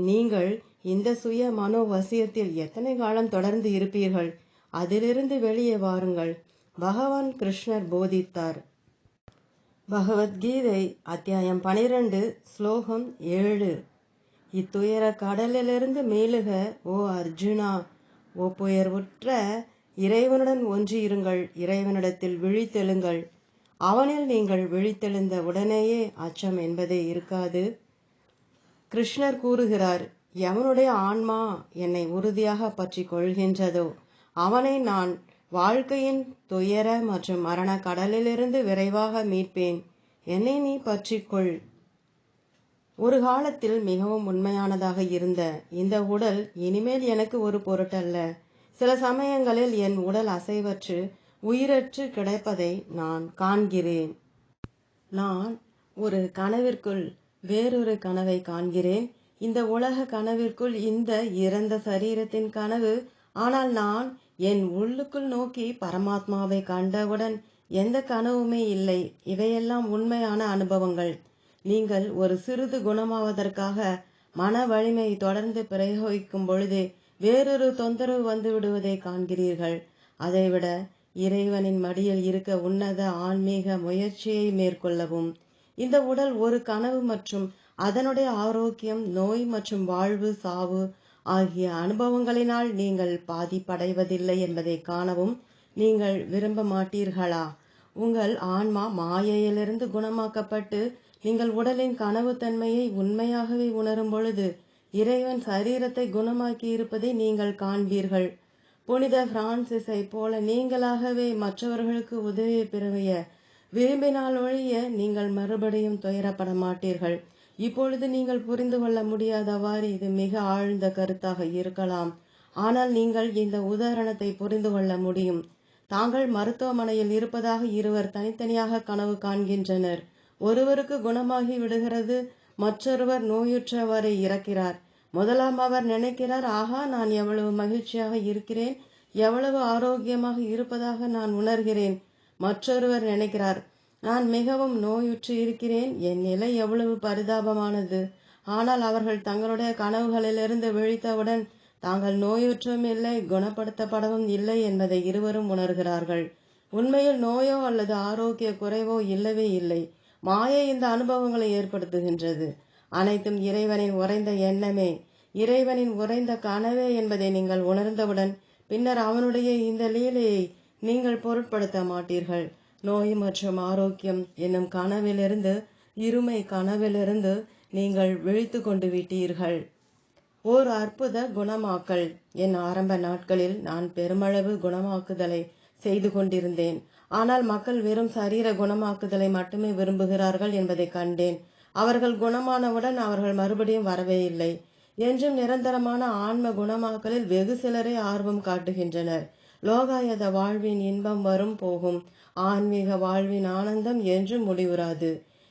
நீங்கள் இந்த சுய மனோவசியத்தில் எத்தனை காலம் தொடர்ந்து இருப்பீர்கள்? அதிலிருந்து வெளியே வாருங்கள். பகவான் கிருஷ்ணர் போதித்தார். பகவத்கீதை அத்தியாயம் 12 ஸ்லோகம் 7. இத்துயர கடலிலிருந்து மேலுக ஓ அர்ஜுனா, ஓ புயர்வுற்ற இறைவனுடன் ஒன்றியிருங்கள். இறைவனிடத்தில் விழித்தெழுங்கள். அவனில் நீங்கள் விழித்தெழுந்த உடனேயே அச்சம் என்பதே இருக்காது. கிருஷ்ணர் கூறுகிறார், எவனுடைய ஆன்மா என்னை உறுதியாக பற்றி கொள்கின்றதோ அவனை நான் வாழ்க்கையின் துயர மற்றும் மரண கடலிலிருந்து விரைவாக மீட்பேன். என்னை நீ பற்றிக்கொள். ஒரு காலத்தில் மிகவும் உண்மையானதாக இருந்த இந்த உடல் இனிமேல் எனக்கு ஒரு பொருட்டல்ல. சில சமயங்களில் என் உடல் அசைவற்று உயிரற்று கிடைப்பதை நான் காண்கிறேன். நான் ஒரு கனவிற்குள் வேறொரு கனவை காண்கிறேன். இந்த உலக கனவிற்குள் இந்த இறந்த சரீரத்தின் கனவு. ஆனால் நான் என் உள்ளுக்குள் நோக்கி பரமாத்மாவை கண்டவுடன் எந்த கனவுமே இல்லை. இவையெல்லாம் உண்மையான அனுபவங்கள். நீங்கள் ஒரு சிறிது குணமாவதற்காக மன வலிமை தொடர்ந்து பிரயோகிக்கும் பொழுதே வேறொரு தொந்தரவு வந்து விடுவதை காண்கிறீர்கள். அதைவிட இறைவனின் மடியில் இருக்க உன்னத ஆன்மீக முயற்சியை மேற்கொள்ளவும். இந்த உடல் ஒரு கனவு மற்றும் அதனுடைய ஆரோக்கியம், நோய் மற்றும் வாழ்வு, சாவு ஆகிய அனுபவங்களினால் நீங்கள் பாதிப்படைவதில்லை என்பதை காணவும் நீங்கள் விரும்ப மாட்டீர்களா? உங்கள் ஆன்மா மாயையிலிருந்து குணமாக்கப்பட்டு நீங்கள் உடலின் கனவுத்தன்மையை உண்மையாகவே உணரும் பொழுது இறைவன் சரீரத்தை குணமாக்கி இருப்பதை நீங்கள் காண்பீர்கள். புனித பிரான்சிஸை போல நீங்களாகவே மற்றவர்களுக்கு உதவி புரிய விரும்பினால் ஒழிய நீங்கள் மறுபடியும் துயரப்பட மாட்டீர்கள். இப்பொழுது நீங்கள் புரிந்து கொள்ள முடியாதவாறு இது மிக ஆழ்ந்த கருத்தாக இருக்கலாம். ஆனால் நீங்கள் இந்த உதாரணத்தை புரிந்து கொள்ள முடியும். தாங்கள் மருத்துவமனையில் இருப்பதாக இருவர் தனித்தனியாக கனவு காண்கின்றனர். ஒருவருக்கு குணமாகி விடுகிறது, மற்றொருவர் நோயுற்றவரை இறக்கிறார். முதலாம் அவர் நினைக்கிறார், ஆகா, நான் எவ்வளவு மகிழ்ச்சியாக இருக்கிறேன், எவ்வளவு ஆரோக்கியமாக இருப்பதாக நான் உணர்கிறேன். மற்றொருவர் நினைக்கிறார், நான் மிகவும் நோயுற்று இருக்கிறேன், என் நிலை எவ்வளவு பரிதாபமானது. ஆனால் அவர்கள் தங்களுடைய கனவுகளிலிருந்து விழித்தவுடன் தாங்கள் நோயுற்றும் இல்லை, குணப்படுத்தப்படவும் இல்லை என்பதை இருவரும் உணர்கிறார்கள். உண்மையில் நோயோ அல்லது ஆரோக்கிய குறைவோ இல்லவே இல்லை. மாயை இந்த அனுபவங்களை ஏற்படுத்துகின்றது. அனைத்தும் இறைவனின் உறைந்த எண்ணமே, இறைவனின் உறைந்த கனவே என்பதை நீங்கள் உணர்ந்தவுடன் பின்னர் அவனுடைய இந்த லீலையை நீங்கள் பொருட்படுத்த மாட்டீர்கள். நோய் மற்றும் ஆரோக்கியம் என்னும் கனவிலிருந்து, இருமை கனவிலிருந்து நீங்கள் விழித்து கொண்டு விட்டீர்கள். ஓர் அற்புத குணமாக்கல். என் ஆரம்ப நாட்களில் நான் பெருமளவு குணமாக்குதலை செய்து கொண்டிருந்தேன். ஆனால் மக்கள் வெறும் சரீர குணமாக்குதலை மட்டுமே விரும்புகிறார்கள் என்பதை கண்டேன். அவர்கள் குணமானவுடன் அவர்கள் மறுபடியும் வரவே இல்லை. என்றும் நிரந்தரமான ஆன்ம குணமாக்கலில் வெகு சிலரே ஆர்வம் காட்டுகின்றனர். லோகாயத வாழ்வின் இன்பம் வரும் போகும், ஆன்மீக வாழ்வின் ஆனந்தம் என்றும் முடிவுறாது.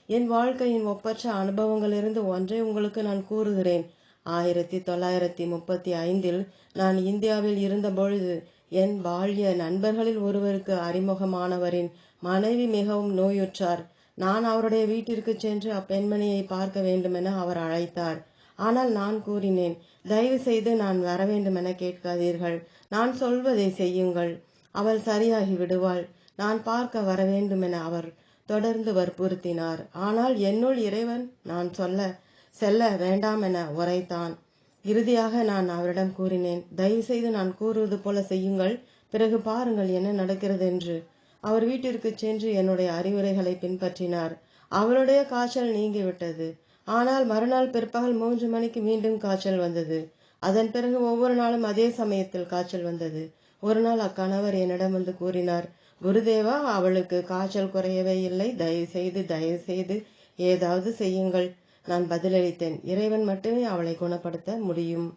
என் வாழ்க்கையின் ஒப்பற்ற அனுபவங்களிலிருந்து ஒன்றை உங்களுக்கு நான் கூறுகிறேன். 1935 நான் இந்தியாவில் இருந்தபொழுது என் பால்ய நண்பர்களில் ஒருவருக்கு அறிமுகமானவரின் மனைவி மிகவும் நோயுற்றார். நான் அவருடைய வீட்டிற்கு சென்று அப்பெண்மணியை பார்க்க வேண்டுமென அவர் அழைத்தார். ஆனால் நான் கூறினேன், தயவு செய்து நான் வர வேண்டுமென கேட்காதீர்கள், நான் சொல்வதை செய்யுங்கள், அவள் சரியாகி விடுவாள், நான் பார்க்க வர வேண்டுமென அவர் தொடர்ந்து வற்புறுத்தினார். ஆனால் என்னுள் இறைவன் நான் செல்ல வேண்டாம் என உரைத்தான். இறுதியாக நான் அவரிடம் கூறினேன், தயவு செய்து நான் கூறுவது போல செய்யுங்கள், பிறகு பாருங்கள் என்ன நடக்கிறது என்று. அவர் வீட்டிற்கு சென்று என்னுடைய அறிவுரைகளை பின்பற்றினார். அவருடைய காய்ச்சல் நீங்கிவிட்டது. ஆனால் மறுநாள் பிற்பகல் 3 மணிக்கு மீண்டும் காய்ச்சல் வந்தது. அதன் பிறகு ஒவ்வொரு நாளும் அதே சமயத்தில் காய்ச்சல் வந்தது. ஒரு நாள் அக்கணவர் என்னிடம் வந்து கூறினார், குருதேவா, அவளுக்கு காய்ச்சல் குறையவே இல்லை, தயவு செய்து ஏதாவது செய்யுங்கள். நான் பதிலளித்தேன், இறைவன் மட்டுமே அவளை குணப்படுத்த முடியும்.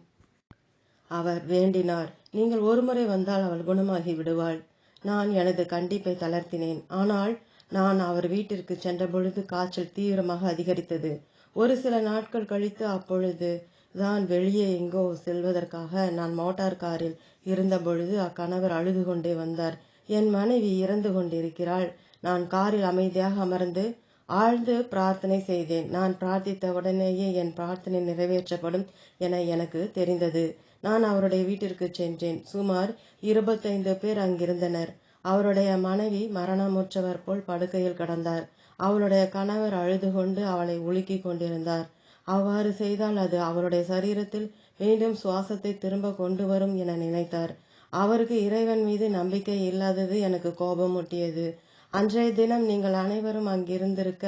அவர் வேண்டினார், நீங்கள் ஒருமுறை வந்தால் அவள் குணமாகி விடுவாள். நான் எனது கண்டிப்பை தளர்த்தினேன். ஆனால் நான் அவர் வீட்டிற்கு சென்ற பொழுது காய்ச்சல் தீவிரமாக அதிகரித்தது. ஒரு சில நாட்கள் கழித்து அப்பொழுது தான் வெளியே எங்கோ செல்வதற்காக நான் மோட்டார் காரில் இருந்த பொழுது அக்கணவர் அழுது கொண்டே வந்தார். என் மனைவி இறந்து கொண்டிருக்கிறாள். நான் காரில் அமைதியாக அமர்ந்து ஆழ்ந்து பிரார்த்தனை செய்தேன். நான் பிரார்த்தித்த உடனேயே என் பிரார்த்தனை நிறைவேற்றப்படும் என எனக்கு தெரிந்தது. நான் அவருடைய வீட்டிற்கு சென்றேன். சுமார் 25 பேர் அங்கிருந்தனர். அவருடைய மனைவி மரணமுற்றவர் போல் படுக்கையில் கிடந்தார். அவளுடைய கணவர் அழுது கொண்டு அவளை உலுக்கிக் கொண்டிருந்தார். அவ்வாறு செய்தால் அது அவருடைய சரீரத்தில் மீண்டும் சுவாசத்தை திரும்ப கொண்டு வரும் என நினைத்தார். அவருக்கு இறைவன் மீது நம்பிக்கை இல்லாதது எனக்கு கோபமூட்டியது. அன்றைய தினம் நீங்கள் அனைவரும் அங்கிருந்திருக்க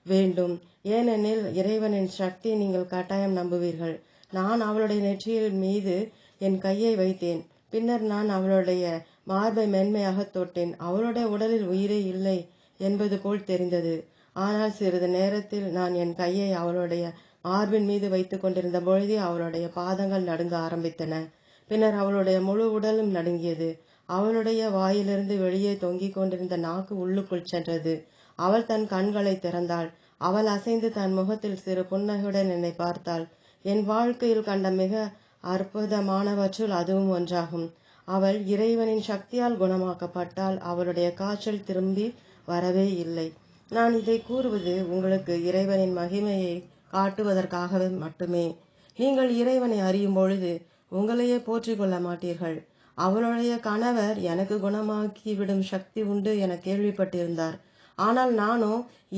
வேண்டும். ஏனெனில் இறைவனின் சக்தியை நீங்கள் கட்டாயம் நம்புவீர்கள். நான் அவளுடைய நெற்றியில் மீது என் கையை வைத்தேன். பின்னர் நான் அவளுடைய மார்பை மென்மையாக தொட்டேன். அவளுடைய உடலில் உயிரே இல்லை என்பது போல் தெரிந்தது. ஆனால் சிறிது நேரத்தில் நான் என் கையை அவளுடைய மார்பின் மீது வைத்துக் கொண்டிருந்த பொழுதே அவளுடைய பாதங்கள் நடுங்க ஆரம்பித்தன. பின்னர் அவளுடைய முழு உடலும் நடுங்கியது. அவளுடைய வாயிலிருந்து வெளியே தொங்கிக் கொண்டிருந்த நாக்கு உள்ளுக்குள் சென்றது. அவள் தன் கண்களை திறந்தாள். அவள் அசைந்து தன் முகத்தில் சிறு புன்னகையுடன் என்னை பார்த்தாள். என் வாழ்க்கையில் கண்ட மிக அற்புதமானவற்றுள் அதுவும் ஒன்றாகும். அவள் இறைவனின் சக்தியால் குணமாக்கப்பட்டால் அவளுடைய காய்ச்சல் திரும்பி வரவே இல்லை. நான் இதை கூறுவது உங்களுக்கு இறைவனின் மகிமையை காட்டுவதற்காகவே மட்டுமே. நீங்கள் இறைவனை அறியும் பொழுது உங்களையே போற்றிக் கொள்ள மாட்டீர்கள். அவளுடைய கணவர் எனக்கு குணமாக்கிவிடும் சக்தி உண்டு என கேள்விப்பட்டிருந்தார். ஆனால் நானோ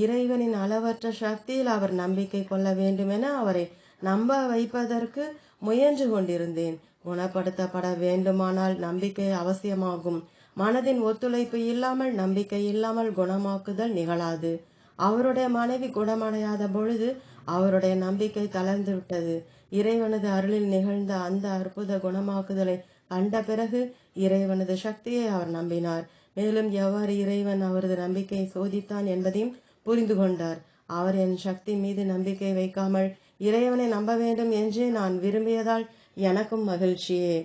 இறைவனின் அளவற்ற சக்தியில் அவர் நம்பிக்கை கொள்ள வேண்டுமென அவரை நம்ப வைப்பதற்கு முயன்று கொண்டிருந்தேன். குணப்படுத்தப்பட வேண்டுமானால் நம்பிக்கை அவசியமாகும். மனதின் ஒத்துழைப்பு இல்லாமல், நம்பிக்கை இல்லாமல் குணமாக்குதல் நிகழாது. அவருடைய மனைவி குணமடையாத பொழுது அவருடைய நம்பிக்கை தளர்ந்து விட்டது. இறைவனது அருளில் நிகழ்ந்த அந்த அற்புத குணமாக்குதலை கண்ட பிறகு இறைவனது சக்தியை அவர் நம்பினார். மேலும் எவ்வாறு இறைவன் அவரது நம்பிக்கையை சோதித்தான் என்பதையும் புரிந்து கொண்டார். அவர் என் சக்தி மீது நம்பிக்கை வைக்காமல் இறைவனை நம்ப வேண்டும் என்றே நான் விரும்பியதால் எனக்கும் மகிழ்ச்சியே.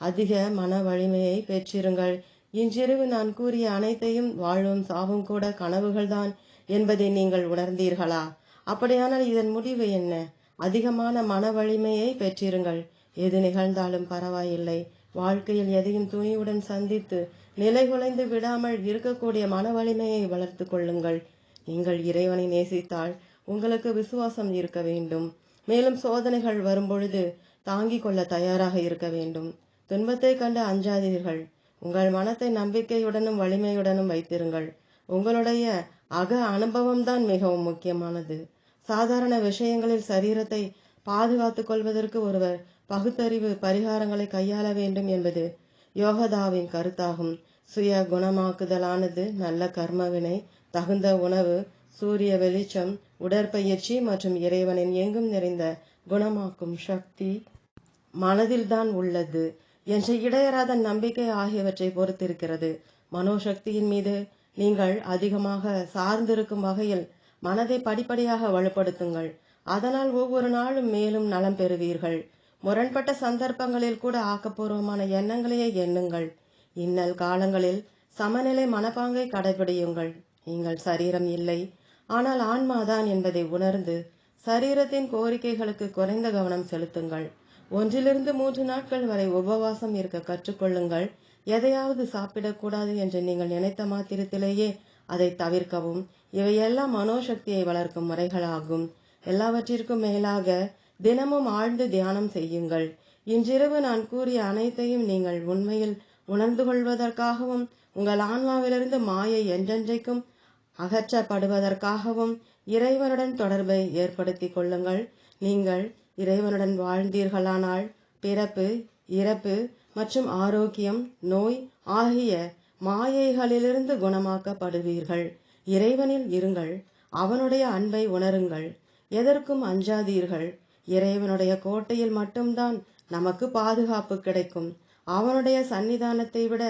அதிக மன வலிமையை பெற்றிருங்கள். இன்றிரவு நான் கூறிய அனைத்தையும் வாழ்வும் சாவும் கூட கனவுகள்தான் என்பதை நீங்கள் உணர்ந்தீர்களா? அப்படியானால் இதன் முடிவு என்ன? அதிகமான மன வலிமையை பெற்றிருங்கள். எது நிகழ்ந்தாலும் பரவாயில்லை. வாழ்க்கையில் எதையும் துணிவுடன் சந்தித்து நிலைகுலைந்து விடாமல் இருக்கக்கூடிய மன வலிமையை வளர்த்து கொள்ளுங்கள். நீங்கள் இறைவனை நேசித்தால் உங்களுக்கு விசுவாசம் இருக்க வேண்டும். மேலும் சோதனைகள் வரும்பொழுது தாங்கிக் கொள்ள தயாராக இருக்க வேண்டும். துன்பத்தை கண்டு அஞ்சாதீர்கள். உங்கள் மனத்தை நம்பிக்கையுடனும் வலிமையுடனும் வைத்திருங்கள். உங்களுடைய அக அனுபவம்தான் மிகவும் முக்கியமானது. சாதாரண விஷயங்களில் சரீரத்தை பாதுகாத்துக் கொள்வதற்கு ஒருவர் பகுத்தறிவு பரிகாரங்களை கையாள வேண்டும் என்பது யோகதாவின் கருத்தாகும். சுய குணமாக்குதலானது நல்ல கர்மவினை, தகுந்த உணவு, சூரிய வெளிச்சம், உடற்பயிற்சி மற்றும் இறைவனின் எங்கும் நிறைந்த குணமாக்கும் சக்தி மனதில்தான் உள்ளது என்ற இடையறாத நம்பிக்கை ஆகியவற்றை பொறுத்திருக்கிறது. மனோசக்தியின் மீது நீங்கள் அதிகமாக சார்ந்திருக்கும் வகையில் மனதை படிப்படியாக வலுப்படுத்துங்கள். அதனால் ஒவ்வொரு நாளும் மேலும் நலம் பெறுவீர்கள். முரண்பட்ட சந்தர்ப்பங்களில் கூட ஆக்கப்பூர்வமான எண்ணங்களையே எண்ணுங்கள். இன்னல் காலங்களில் சமநிலை மனப்பாங்கை கடைபிடியுங்கள். நீங்கள் சரீரம் இல்லை, ஆனால் ஆன்மாதான் என்பதை உணர்ந்து சரீரத்தின் கோரிக்கைகளுக்கு குறைந்த கவனம் செலுத்துங்கள். 1 to 3 நாட்கள் வரை உபவாசம் இருக்க கற்றுக்கொள்ளுங்கள். எதையாவது சாப்பிடக்கூடாது என்று நீங்கள் நினைத்த மாத்திரத்திலேயே அதை தவிர்க்கவும். இவையெல்லாம் மனோசக்தியை வளர்க்கும் முறைகளாகும். எல்லாவற்றிற்கும் மேலாக தினமும் ஆழ்ந்து தியானம் செய்யுங்கள். இன்றிரவு நான் கூறிய அனைத்தையும் நீங்கள் உண்மையில் உணர்ந்து கொள்வதற்காகவும் உங்கள் ஆன்மாவிலிருந்து மாயை என்றென்றைக்கும் அகற்றப்படுவதற்காகவும் இறைவனுடன் தொடர்பை ஏற்படுத்திக் கொள்ளுங்கள். நீங்கள் இறைவனுடன் வாழ்ந்தீர்களானால் பிறப்பு, இறப்பு மற்றும் ஆரோக்கியம், நோய் ஆகிய மாயைகளிலிருந்து குணமாக்கப்படுவீர்கள். இறைவனில் இருங்கள். அவனுடைய அன்பை உணருங்கள். எதற்கும் அஞ்சாதீர்கள். இறைவனுடைய கோட்டையில் மட்டும்தான் நமக்கு பாதுகாப்பு கிடைக்கும். அவனுடைய சன்னிதானத்தை விட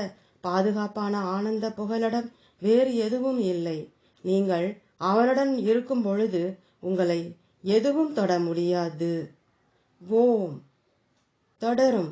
பாதுகாப்பான ஆனந்த புகலிடம் வேறு எதுவும் இல்லை. நீங்கள் அவனுடன் இருக்கும் பொழுது உங்களை எதுவும் தொட முடியாது. ஓம். தொடரும்.